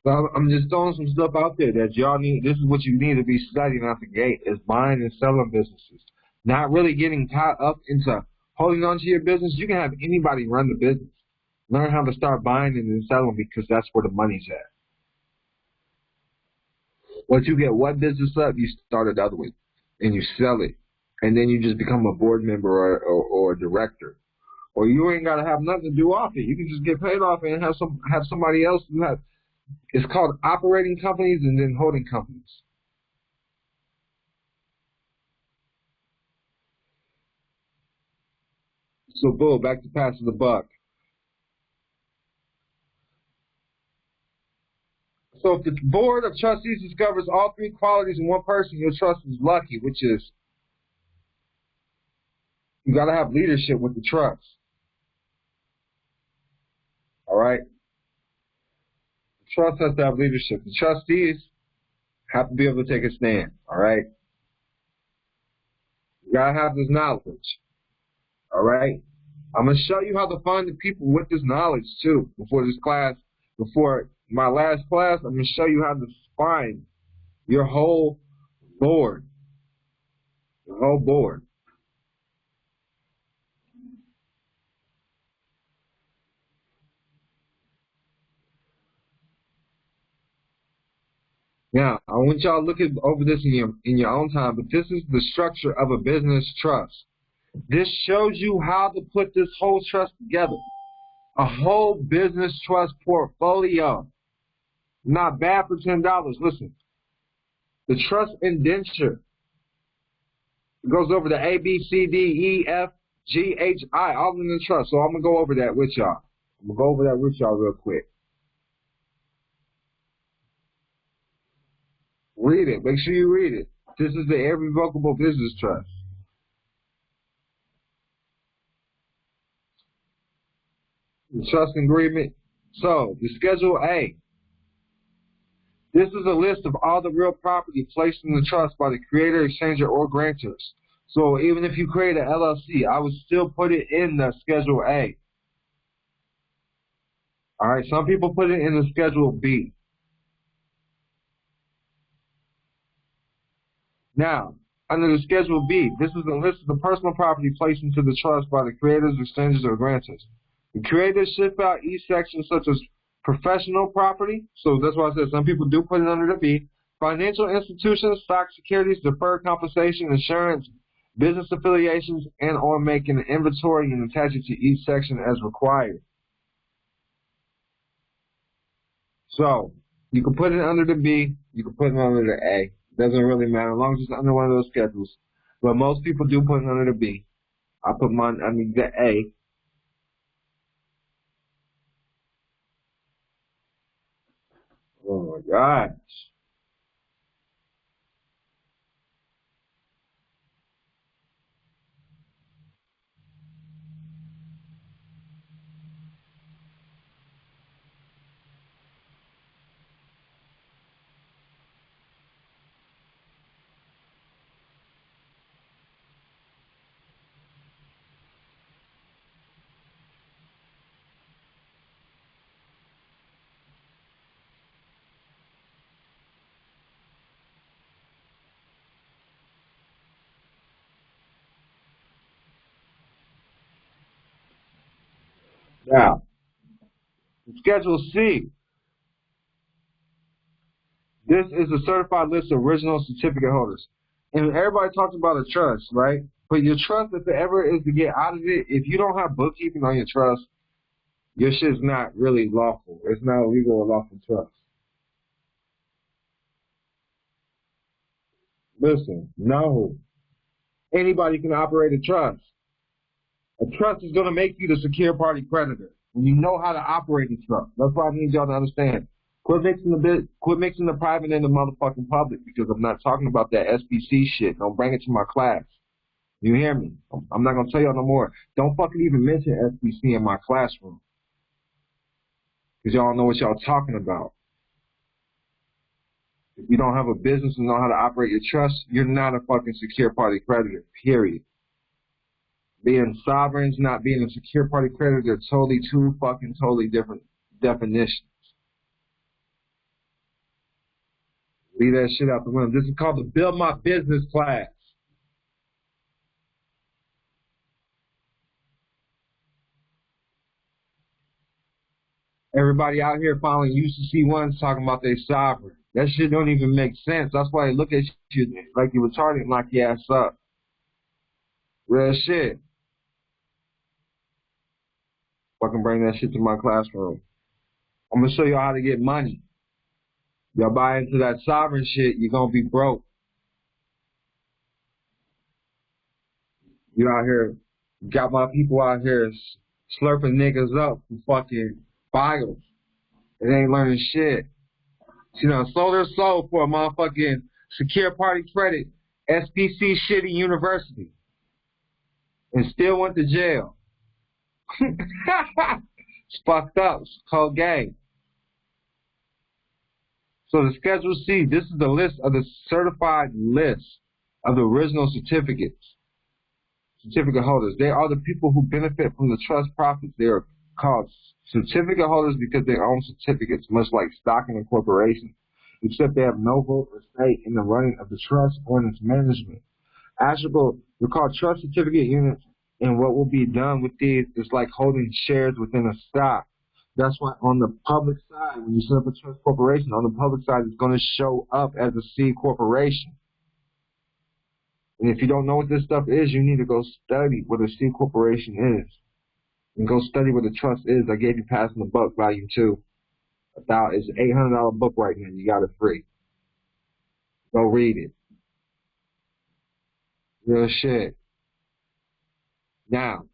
So I'm just throwing some stuff out there that y'all need. This is what you need to be studying out the gate: is buying and selling businesses. Not really getting caught up into holding on to your business. You can have anybody run the business. Learn how to start buying and then selling, because that's where the money's at. Once you get one business up, you start another one, and you sell it, and then you just become a board member or a director. Or you ain't gotta have nothing to do off it. You can just get paid off it and have somebody else do that. It's called operating companies and then holding companies. So, boom, back to passing the buck. So, if the board of trustees discovers all three qualities in one person, your trust is lucky, which is you got to have leadership with the trust. All right? The trust has to have leadership. The trustees have to be able to take a stand. All right? You got to have this knowledge. All right? I'm going to show you how to find the people with this knowledge, too, before my last class. I'm going to show you how to find your whole board. Your whole board. Now, I want y'all to look over this in your own time, but this is the structure of a business trust. This shows you how to put this whole trust together. A whole business trust portfolio. Not bad for $10. Listen, the trust indenture goes over the A, B, C, D, E, F, G, H, I, all in the trust. So I'm going to go over that with y'all. I'm going to go over that with y'all real quick. Read it. Make sure you read it. This is the irrevocable business trust. The trust agreement. So, the Schedule A. This is a list of all the real property placed in the trust by the creator, exchanger, or grantors. So, even if you create an LLC, I would still put it in the Schedule A. All right, some people put it in the Schedule B. Now, under the Schedule B, this is a list of the personal property placed into the trust by the creators, exchangers, or grantors. The creators shift out each section, such as professional property. So that's why I said some people do put it under the B. Financial institutions, stock securities, deferred compensation, insurance, business affiliations, and or make an inventory and attach it to each section as required. So you can put it under the B, you can put it under the A. Doesn't really matter as long as it's under one of those schedules. But most people do put it under the B. I put mine under the A. Oh my gosh. Now, Schedule C. This is a certified list of original certificate holders. And everybody talks about a trust, right? But your trust, if it ever is to get out of it, if you don't have bookkeeping on your trust, your shit's not really lawful. It's not a legal or lawful trust. Listen, no. Anybody can operate a trust. A trust is going to make you the secure party creditor. When you know how to operate a trust. That's why I need y'all to understand. Quit mixing the private and the motherfucking public, because I'm not talking about that SBC shit. Don't bring it to my class. You hear me? I'm not going to tell y'all no more. Don't fucking even mention SBC in my classroom. Because y'all know what y'all talking about. If you don't have a business and know how to operate your trust, you're not a fucking secure party creditor, period. Being sovereigns, not being a secure party creditor, they're totally different definitions. Leave that shit out the window. This is called the Build My Business class. Everybody out here following UCC1s talking about they sovereign. That shit don't even make sense. That's why they look at you like you're retarded and lock your ass up. Real shit. Fucking bring that shit to my classroom. I'm going to show you how to get money. Y'all buy into that sovereign shit, you're going to be broke. You out here, got my people out here slurping niggas up for fucking bios. They ain't learning shit. You know, sold their soul for a motherfucking secure party credit, SPC shitty university. And still went to jail. It's fucked up. It's a cold game. So the Schedule C, this is the list of the certified list of the original certificate holders. They are the people who benefit from the trust profits. They are called certificate holders because they own certificates, much like stock in a corporation, except they have no vote or say in the running of the trust or in its management. Ashable, they're called trust certificate units, and what will be done with these is like holding shares within a stock. That's why on the public side, when you set up a trust corporation, on the public side, it's going to show up as a C corporation. And if you don't know what this stuff is, you need to go study what a C corporation is. And go study what a trust is. I gave you Passing the Buck, Volume 2. It's an $800 book right now. You got it free. Go read it. Real shit. Now,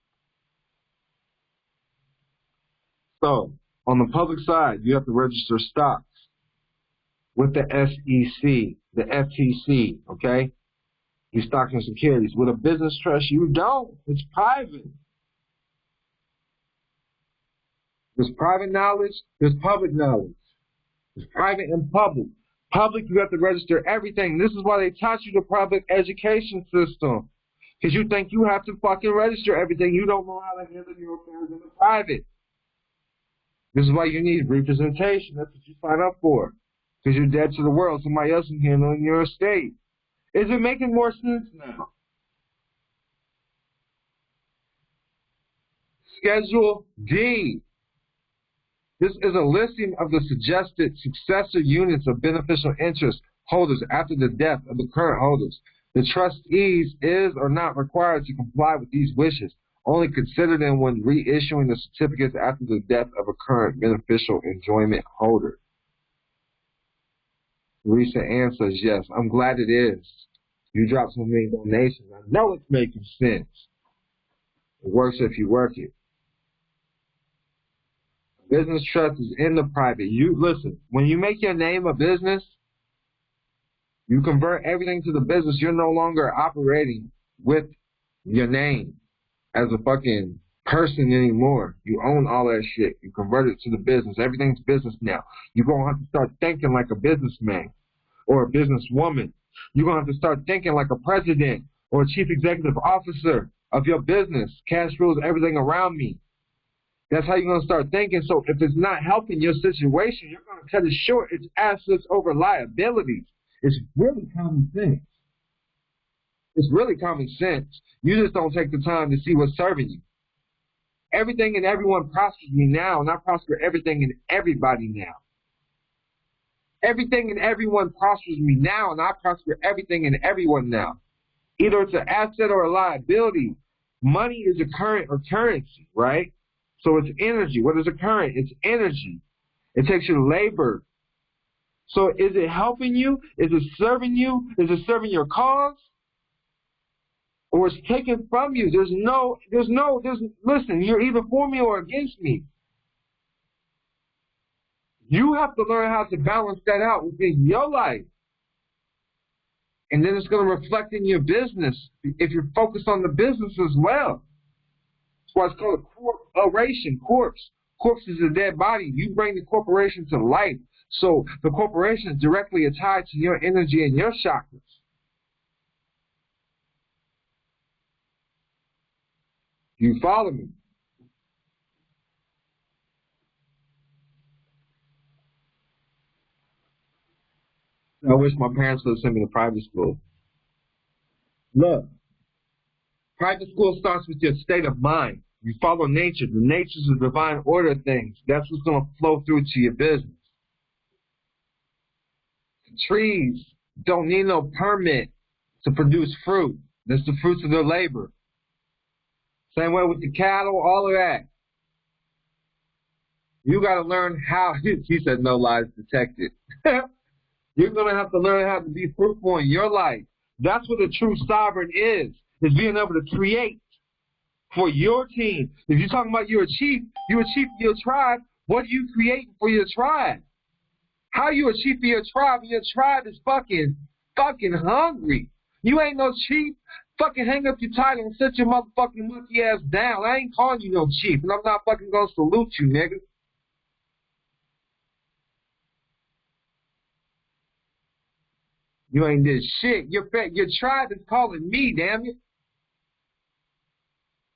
so on the public side, you have to register stocks with the SEC, the FTC, okay? Your stocks and securities. With a business trust, you don't. It's private. There's private knowledge, there's public knowledge. There's private and public. Public, you have to register everything. This is why they taught you the public education system. Because you think you have to fucking register everything. You don't know how to handle your affairs in the private. This is why you need representation. That's what you sign up for. Because you're dead to the world. Somebody else is handling your estate. Is it making more sense now? Schedule D. This is a listing of the suggested successor units of beneficial interest holders after the death of the current holders. The trustees is or not required to comply with these wishes. Only consider them when reissuing the certificates after the death of a current beneficial enjoyment holder. Teresa Ann says, yes, I'm glad it is. You dropped so many donations. I know it's making sense. It works if you work it. Business trust is in the private. You listen, when you make your name a business, you convert everything to the business. You're no longer operating with your name as a fucking person anymore. You own all that shit. You convert it to the business. Everything's business now. You're going to have to start thinking like a businessman or a businesswoman. You're going to have to start thinking like a president or a chief executive officer of your business. Cash rules everything around me. That's how you're going to start thinking. So if it's not helping your situation, you're going to cut it short. It's assets over liabilities. It's really common sense. It's really common sense. You just don't take the time to see what's serving you. Everything and everyone prospers me now, and I prosper everything and everybody now. Everything and everyone prospers me now, and I prosper everything and everyone now. Either it's an asset or a liability. Money is a current or currency, right? So it's energy. What is a current? It's energy. It takes your labor. So is it helping you? Is it serving you? Is it serving your cause? Or it's taken from you? Listen, you're either for me or against me. You have to learn how to balance that out within your life. And then it's going to reflect in your business if you're focused on the business as well. That's why it's called a corporation. Corpse. Corpse is a dead body. You bring the corporation to life. So the corporation is directly tied to your energy and your chakras. You follow me? I wish my parents would have sent me to private school. Look, private school starts with your state of mind. You follow nature. The nature's the divine order of things. That's what's going to flow through to your business. Trees don't need no permit to produce fruit. That's the fruits of their labor. Same way with the cattle, all of that. You got to learn how. He said no lies detected. You're going to have to learn how to be fruitful in your life. That's what a true sovereign is being able to create for your team. If you're talking about you're a chief of your tribe, what are you creating for your tribe? How are you a chief of your tribe and your tribe is fucking hungry? You ain't no chief. Fucking hang up your title and sit your motherfucking monkey ass down. I ain't calling you no chief, and I'm not fucking gonna salute you, nigga. You ain't did shit. Your tribe is calling me, damn it.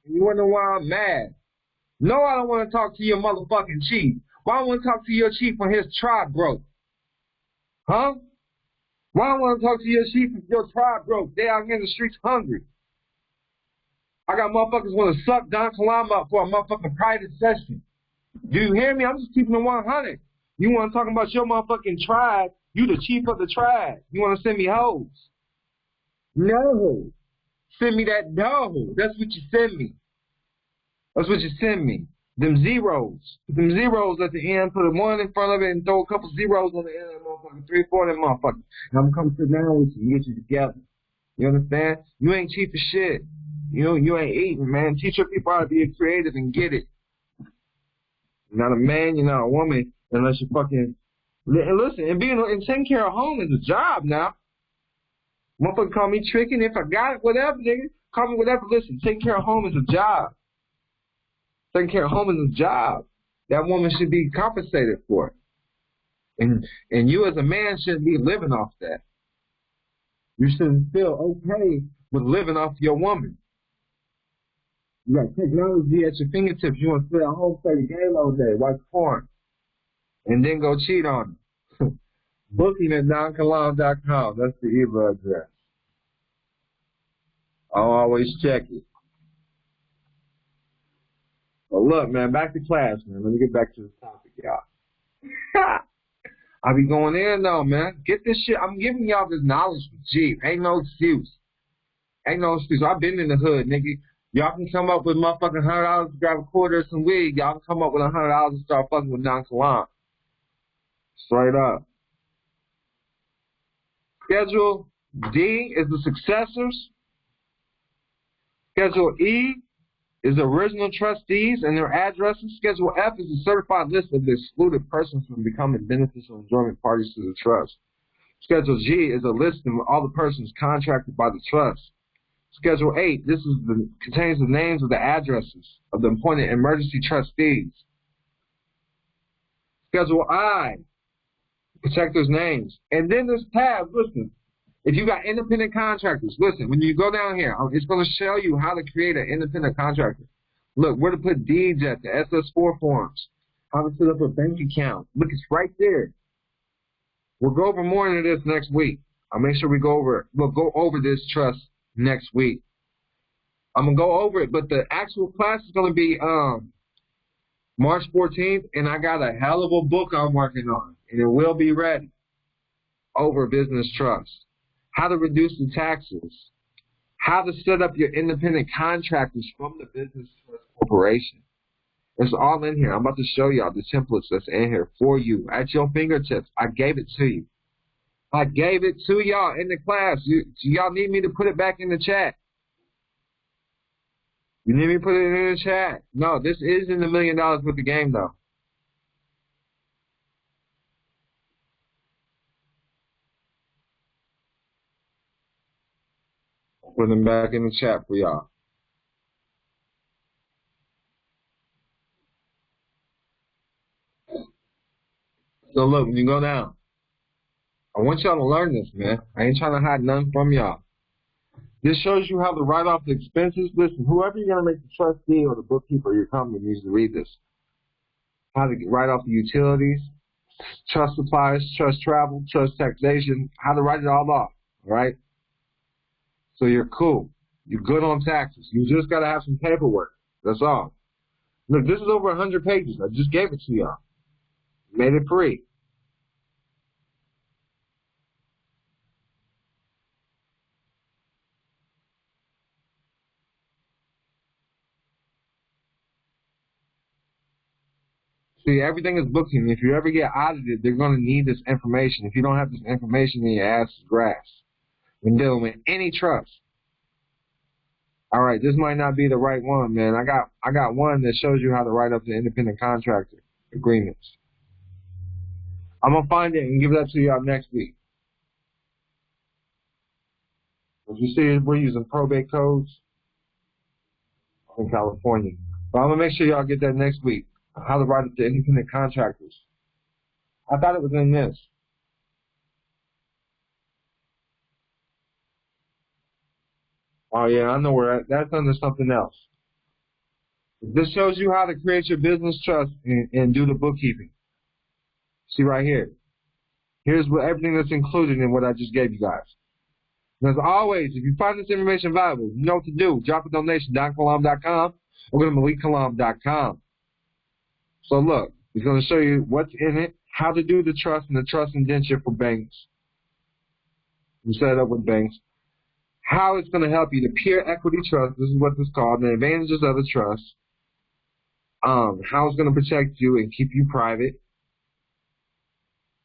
And you wonder why I'm mad. No, I don't want to talk to your motherfucking chief. Why I want to talk to your chief when his tribe broke? Huh? Why I want to talk to your chief if your tribe broke? They out here in the streets hungry. I got motherfuckers want to suck THEDONKILAM up for a motherfucking private session. Do you hear me? I'm just keeping it 100. You want to talk about your motherfucking tribe? You the chief of the tribe. You want to send me hoes? No. Send me that dough. That's what you send me. That's what you send me. Them zeros. Put them zeros at the end, put a 1 in front of it, and throw a couple zeros on the end of that motherfucker. 3 or 4 of them motherfuckers. And I'm going to come sit down with you and get you together. You understand? You ain't cheap as shit. You ain't eating, man. Teach your people how to be creative and get it. You're not a man, you're not a woman, unless you fucking... And listen, and taking care of home is a job now. Motherfucker call me tricking. If I got it, whatever, nigga. Call me whatever. Listen, taking care of home is a job. Taking care of home is a job. That woman should be compensated for it. And you as a man shouldn't be living off that. You shouldn't feel okay with living off your woman. You got technology at your fingertips. You want to sit at home, play the game all day, watch porn, and then go cheat on them. Booking at THEDONKILAM.com. That's the email address. I'll always check it. Well, look, man, back to class, man. Let me get back to the topic, y'all. I be going in, though, man. Get this shit. I'm giving y'all this knowledge for cheap. Ain't no excuse. Ain't no excuse. I've been in the hood, nigga. Y'all can come up with motherfucking $100 to grab a quarter of some weed. Y'all can come up with $100 to start fucking with THEDONKILAM. Straight up. Schedule D is the successors. Schedule E is the original trustees and their addresses. Schedule F is a certified list of the excluded persons from becoming beneficial enjoyment parties to the trust. Schedule G is a list of all the persons contracted by the trust. Schedule 8, contains the names of the addresses of the appointed emergency trustees. Schedule I, protectors' names. And then there's tabs, listen. If you got independent contractors, listen, when you go down here, it's going to show you how to create an independent contractor. Look, where to put deeds at, the SS4 forms, how to set up a bank account. Look, it's right there. We'll go over more into this next week. I'll make sure we'll go over this trust next week. I'm going to go over it, but the actual class is going to be March 14th, and I got a hell of a book I'm working on, and it will be ready over business trust. How to reduce the taxes, how to set up your independent contractors from the business trust corporation. It's all in here. I'm about to show y'all the templates that's in here for you at your fingertips. I gave it to you. I gave it to y'all in the class. Y'all need me to put it back in the chat. You need me to put it in the chat? No, this is in the $1 million worth of game, though. Put them back in the chat for y'all. So look, when you go down, I want y'all to learn this, man. I ain't trying to hide nothing from y'all. This shows you how to write off the expenses. Listen, whoever you're going to make the trustee or the bookkeeper of your company needs to read this. How to write off the utilities, trust supplies, trust travel, trust taxation, how to write it all off, all right? So you're cool. You're good on taxes. You just got to have some paperwork. That's all. Look, this is over 100 pages. I just gave it to y'all. Made it free. See, everything is bookkeeping. If you ever get audited, they're going to need this information. If you don't have this information, then your ass is grass. When dealing with any trust. All right, this might not be the right one, man. I got one that shows you how to write up the independent contractor agreements. I'm going to find it and give that to y'all next week. As you see, we're using probate codes in California. But I'm going to make sure y'all get that next week. How to write up the independent contractors. I thought it was in this. Oh, yeah, I know where that's under something else. This shows you how to create your business trust and do the bookkeeping. See right here. Here's everything that's included in what I just gave you guys. And as always, if you find this information valuable, you know what to do. Drop a donation, THEDONKILAM.com, or go to MalikKilam.com. So look, it's going to show you what's in it, how to do the trust and the trust indenture for banks. You set it up with banks. How it's going to help you, the peer equity trust, this is what it's called, the advantages of the trust. How it's going to protect you and keep you private.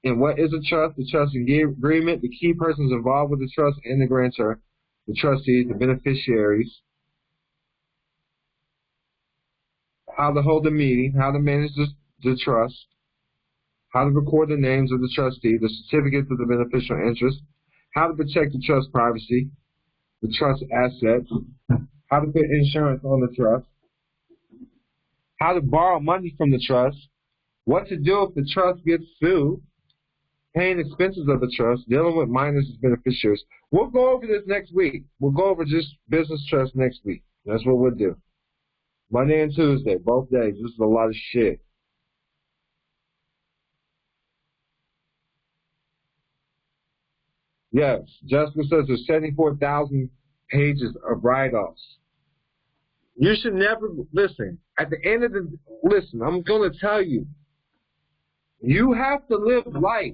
And what is a trust? The trust agreement, the key persons involved with the trust and the grantor, the trustees, the beneficiaries. How to hold a meeting, how to manage the trust, how to record the names of the trustee, the certificates of the beneficial interest, how to protect the trust privacy, the trust assets, how to put insurance on the trust, how to borrow money from the trust, what to do if the trust gets sued, paying expenses of the trust, dealing with minors as beneficiaries. We'll go over this next week. We'll go over just business trust next week. That's what we'll do. Monday and Tuesday, both days. This is a lot of shit. Yes, Jessica says there's 74,000 pages of write-offs. You should never, listen, at the end of the, listen, I'm going to tell you, you have to live life.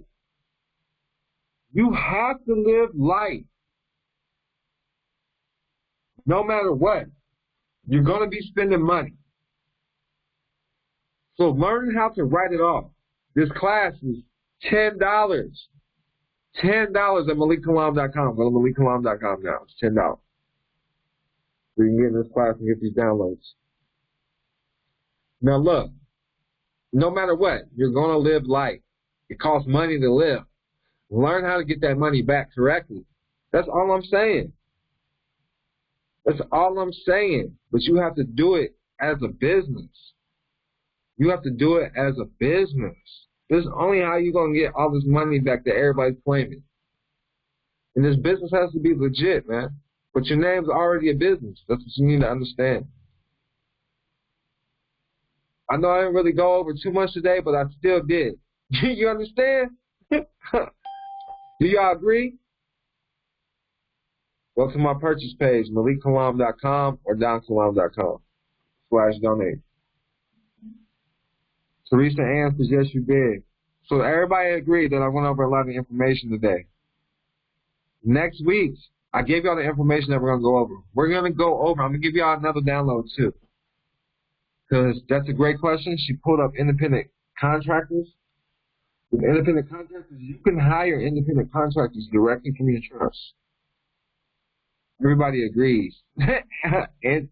You have to live life. No matter what. You're going to be spending money. So learn how to write it off. This class is $10. $10 at MalikKilam.com. Go to MalikKilam.com now. It's $10. So you can get in this class and get these downloads. Now look, no matter what, you're going to live life. It costs money to live. Learn how to get that money back correctly. That's all I'm saying. That's all I'm saying. But you have to do it as a business. You have to do it as a business. This is only how you're going to get all this money back that everybody's claiming. And this business has to be legit, man. But your name's already a business. That's what you need to understand. I know I didn't really go over too much today, but I still did. You understand? Do y'all agree? Go to my purchase page, MalikKilam.com or THEDONKILAM.com/donate. Teresa Ann says, yes, you did. So everybody agreed that I went over a lot of information today. Next week, I gave y'all the information that we're going to go over. We're going to go over. I'm going to give y'all another download, too. Because that's a great question. She pulled up independent contractors. With independent contractors, you can hire independent contractors directly from your trust. Everybody agrees. And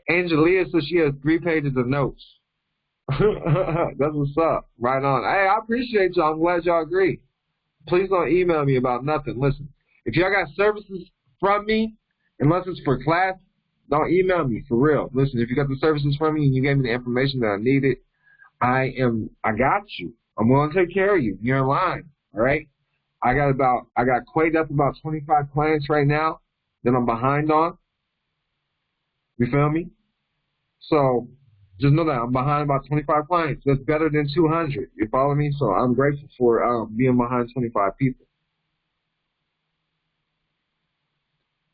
Angelia says she has 3 pages of notes. That's what's up. Right on. Hey, I appreciate y'all. I'm glad y'all agree. Please don't email me about nothing. Listen, if y'all got services from me, unless it's for class, don't email me, for real. Listen, if you got the services from me and you gave me the information that I needed, I got you. I'm going to take care of you. You're in line, all right? I got quaked up about 25 clients right now that I'm behind on. You feel me? So just know that I'm behind about 25 clients. That's better than 200. You follow me? So I'm grateful for being behind 25 people.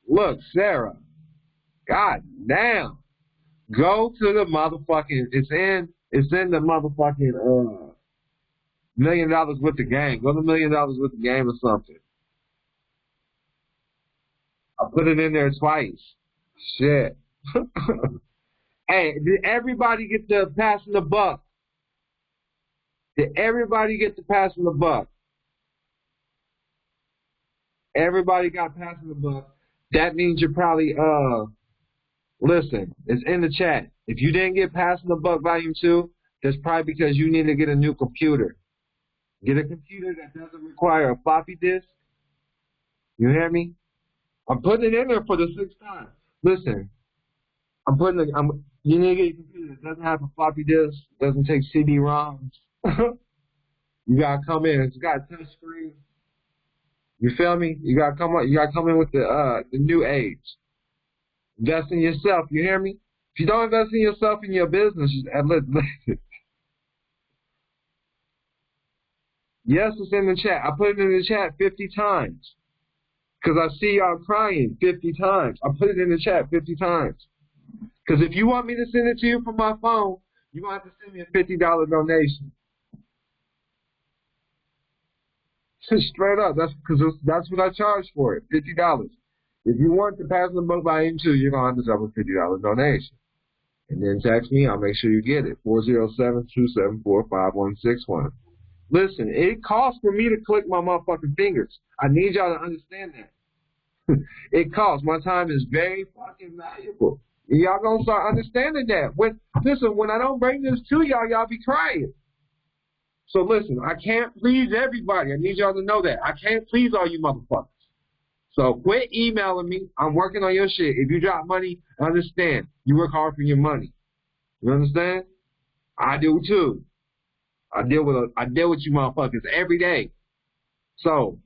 Look, Sarah. God damn. Go to the motherfucking, it's in the motherfucking $1 million with the game. Go to $1 million with the game or something. I put it in there twice. Shit. Hey, did everybody get the passing the buck? Did everybody get the passing the buck? Everybody got passing the buck. That means you're probably listen, it's in the chat. If you didn't get passing the buck volume 2, that's probably because you need to get a new computer. Get a computer that doesn't require a floppy disk. You hear me? I'm putting it in there for the 6th time. Listen, you need to get a computer that doesn't have a floppy disk, doesn't take CD-ROMs. You gotta come in. It's got a touch screen. You feel me? You gotta come in with the new age. Invest in yourself. You hear me? If you don't invest in yourself and your business, yes, it's in the chat. I put it in the chat 50 times because I see y'all crying 50 times. I put it in the chat 50 times. Because if you want me to send it to you from my phone, you're going to have to send me a $50 donation. Straight up. That's what I charge for it, $50. If you want to pass the book by M2, you're going to have to drop a $50 donation. And then text me. I'll make sure you get it. 407-274-5161. Listen, it costs for me to click my motherfucking fingers. I need y'all to understand that. It costs. My time is very fucking valuable. Y'all gonna start understanding that. Listen, when I don't bring this to y'all, y'all be crying. So listen, I can't please everybody. I need y'all to know that. I can't please all you motherfuckers. So quit emailing me. I'm working on your shit. If you drop money, understand. You work hard for your money. You understand? I do too. I deal with you motherfuckers every day. So,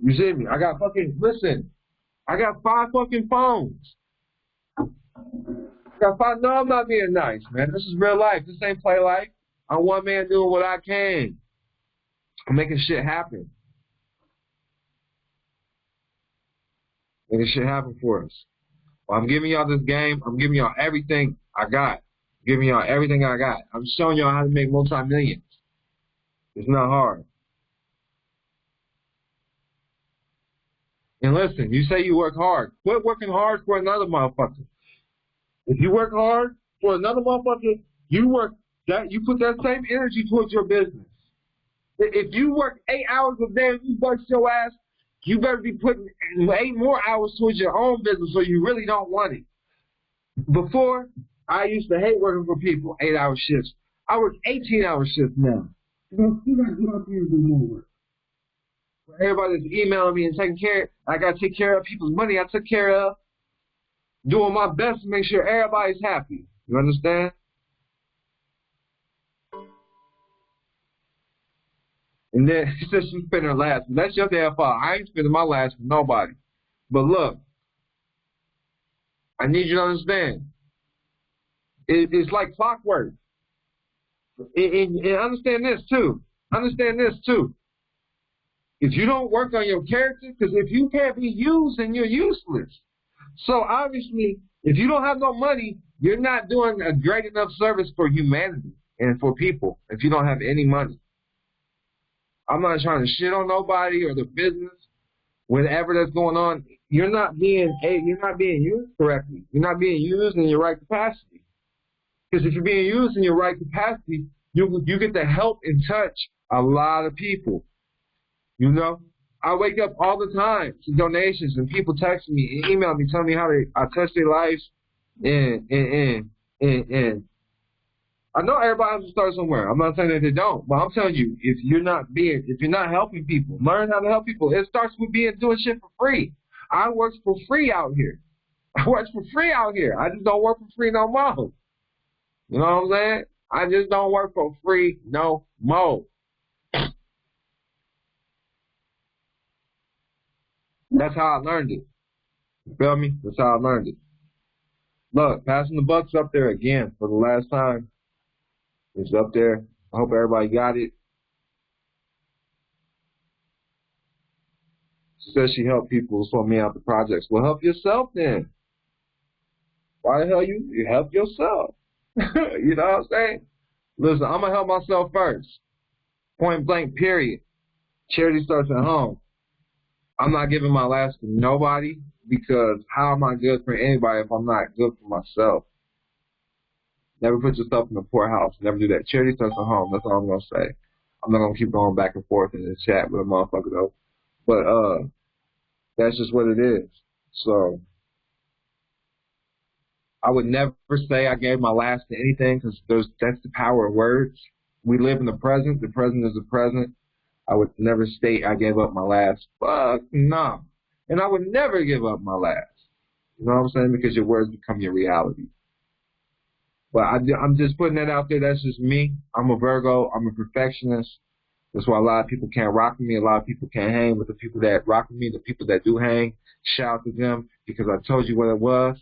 you see me? I got 5 fucking phones. No, I'm not being nice, man. This is real life. This ain't play life. I'm one man doing what I can. I'm making shit happen. Making shit happen for us. Well, I'm giving y'all this game. I'm giving y'all everything I got. Giving y'all everything I got. I'm showing y'all how to make multi-millions. It's not hard. And listen, you say you work hard. Quit working hard for another motherfucker. If you work hard for another motherfucker, you put that same energy towards your business. If you work 8 hours a day and you bust your ass, you better be putting 8 more hours towards your own business so you really don't want it. Before, I used to hate working for people, 8-hour shifts. I work 18-hour shifts now. You gotta get up here and do more work. Everybody's emailing me and taking care. I gotta take care of people's money I took care of. Doing my best to make sure everybody's happy. You understand? And then she said she spent her last. That's your damn fault. I ain't spending my last with nobody. But look, I need you to understand. It's like clockwork. And understand this too. Understand this too. If you don't work on your character, because if you can't be used, then you're useless. So obviously, if you don't have no money, you're not doing a great enough service for humanity and for people if you don't have any money. I'm not trying to shit on nobody or the business, whatever that's going on. You're not being used correctly. You're not being used in your right capacity. Because if you're being used in your right capacity, you get to help and touch a lot of people. You know? I wake up all the time to donations and people text me and email me telling me how I touch their lives and I know everybody has to start somewhere. I'm not saying that they don't, but I'm telling you, if you're not helping people, learn how to help people. It starts with doing shit for free. I work for free out here. I work for free out here. I just don't work for free no more. You know what I'm saying? I just don't work for free no more. That's how I learned it. You feel me? That's how I learned it. Look, passing the buck's up there again for the last time. It's up there. I hope everybody got it. She says she helped people sort me out the projects. Well, help yourself then. Why the hell you help yourself? You know what I'm saying? Listen, I'm going to help myself first. Point blank, period. Charity starts at home. I'm not giving my last to nobody because how am I good for anybody if I'm not good for myself? Never put yourself in the poorhouse. Never do that. Charity starts at home. That's all I'm going to say. I'm not going to keep going back and forth in the chat with a motherfucker though. But that's just what it is. So I would never say I gave my last to anything because that's the power of words. We live in the present. The present is the present. I would never state I gave up my last. Fuck no. And I would never give up my last. You know what I'm saying? Because your words become your reality. But I'm just putting that out there. That's just me. I'm a Virgo. I'm a perfectionist. That's why a lot of people can't rock with me. A lot of people can't hang with the people that rock with me. The people that do hang, shout out to them because I told you what it was.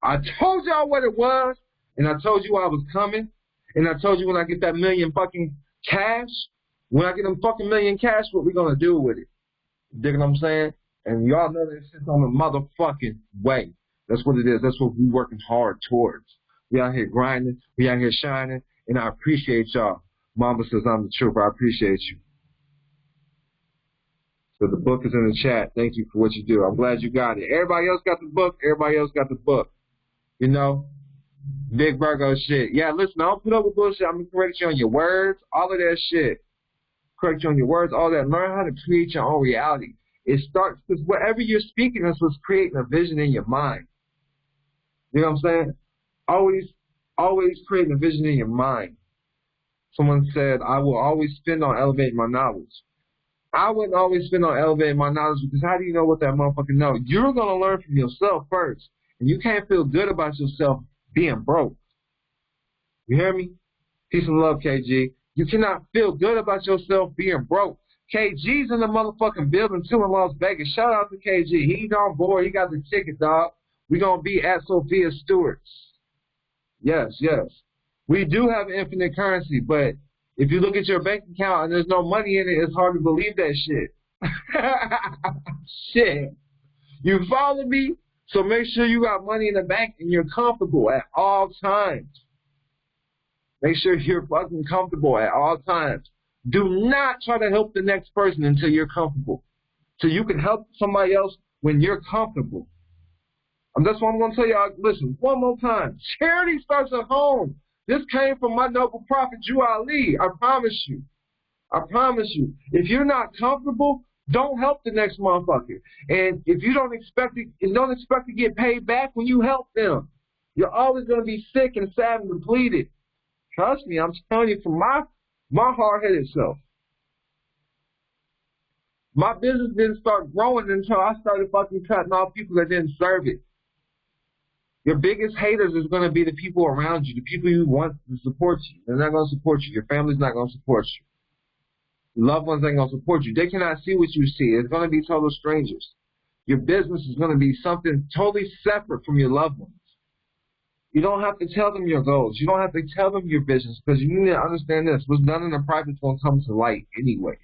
I told y'all what it was. And I told you I was coming. And I told you when I get that million fucking cash, when I get them fucking million cash, what we gonna do with it? You dig what I'm saying? And y'all know that shit's on the motherfucking way. That's what it is. That's what we working hard towards. We out here grinding. We out here shining. And I appreciate y'all. Mama says I'm the truth. I appreciate you. So the book is in the chat. Thank you for what you do. I'm glad you got it. Everybody else got the book. Everybody else got the book. You know? Big Virgo shit. Yeah, listen, I don't put up with bullshit. I'm going to correct you on your words. All of that shit. Correct you on your words. All that. Learn how to create your own reality. It starts because whatever you're speaking is what's creating a vision in your mind. You know what I'm saying? Always creating a vision in your mind. Someone said, I will always spend on elevating my knowledge. I wouldn't always spend on elevating my knowledge because how do you know what that motherfucker knows? You're going to learn from yourself first. And you can't feel good about yourself being broke. You hear me? Peace and love, KG. You cannot feel good about yourself being broke. KG's in the motherfucking building too in Las Vegas. Shout out to KG. He's on board. He got the ticket, dog. We're going to be at Sophia Stewart's. Yes, yes. We do have infinite currency, but if you look at your bank account and there's no money in it, it's hard to believe that shit. Shit. You follow me? So make sure you got money in the bank and you're comfortable at all times. Make sure you're fucking comfortable at all times. Do not try to help the next person until you're comfortable. So you can help somebody else when you're comfortable. And that's what I'm going to tell y'all. Listen, one more time. Charity starts at home. This came from my noble prophet, Jew Ali. I promise you. I promise you. If you're not comfortable, don't help the next motherfucker. And if you don't expect to get paid back when you help them, you're always going to be sick and sad and depleted. Trust me, I'm telling you from my hard-headed self. My business didn't start growing until I started fucking cutting off people that didn't serve it. Your biggest haters is going to be the people around you, the people you want to support you. They're not going to support you. Your family's not going to support you. Your loved ones ain't going to support you. They cannot see what you see. It's going to be total strangers. Your business is going to be something totally separate from your loved ones. You don't have to tell them your goals. You don't have to tell them your business because you need to understand this. What's done in the private is going to come to light anyways.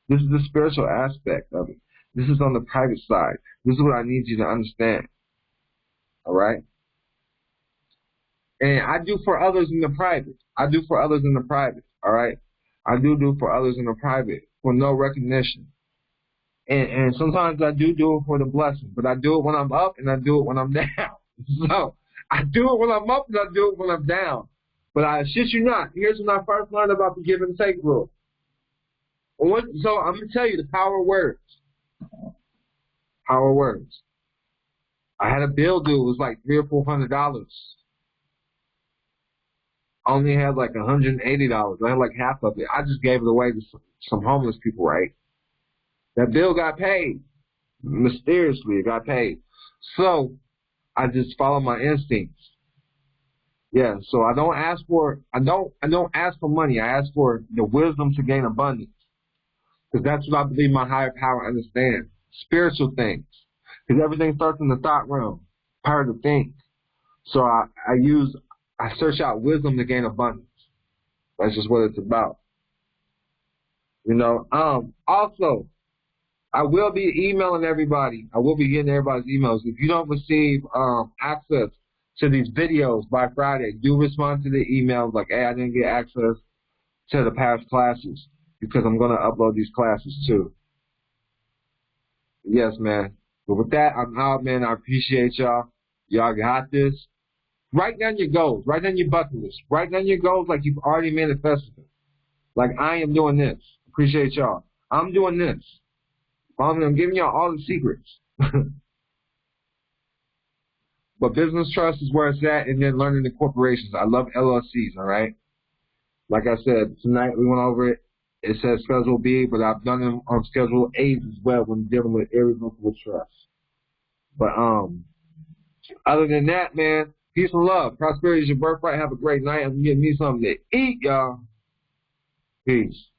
This is the spiritual aspect of it. This is on the private side. This is what I need you to understand. All right? And I do for others in the private. I do for others in the private. All right? I do for others in the private for no recognition. And sometimes I do it for the blessing. But I do it when I'm up and I do it when I'm down. So I do it when I'm up and I do it when I'm down. But I shit you not. Here's when I first learned about the give and take rule. So I'm going to tell you the power of words. Power of words. I had a bill due. It was like $300 or $400. I only had like $180. I had like half of it. I just gave it away to some homeless people, right? That bill got paid. mysteriously, it got paid. So I just follow my instincts. Yeah, so I don't ask for money. I ask for the wisdom to gain abundance. Because that's what I believe my higher power understands. Spiritual things. Because everything starts in the thought realm. Power to think. So I search out wisdom to gain abundance. That's just what it's about. You know, also, I will be emailing everybody. I will be getting everybody's emails. If you don't receive access to these videos by Friday, do respond to the emails like, hey, I didn't get access to the past classes because I'm going to upload these classes too. Yes, man. But with that, I'm out, man. I appreciate y'all. Y'all got this. Write down your goals. Write down your bucket list. Write down your goals like you've already manifested them. Like, I am doing this. Appreciate y'all. I'm doing this. I'm giving y'all all the secrets. But business trust is where it's at, and then learning the corporations. I love LLCs, all right? Like I said, tonight we went over it. It says Schedule B, but I've done them on Schedule A as well when dealing with irrevocable trust. But other than that, man, peace and love. Prosperity is your birthright. Have a great night. I'm getting me something to eat, y'all. Peace.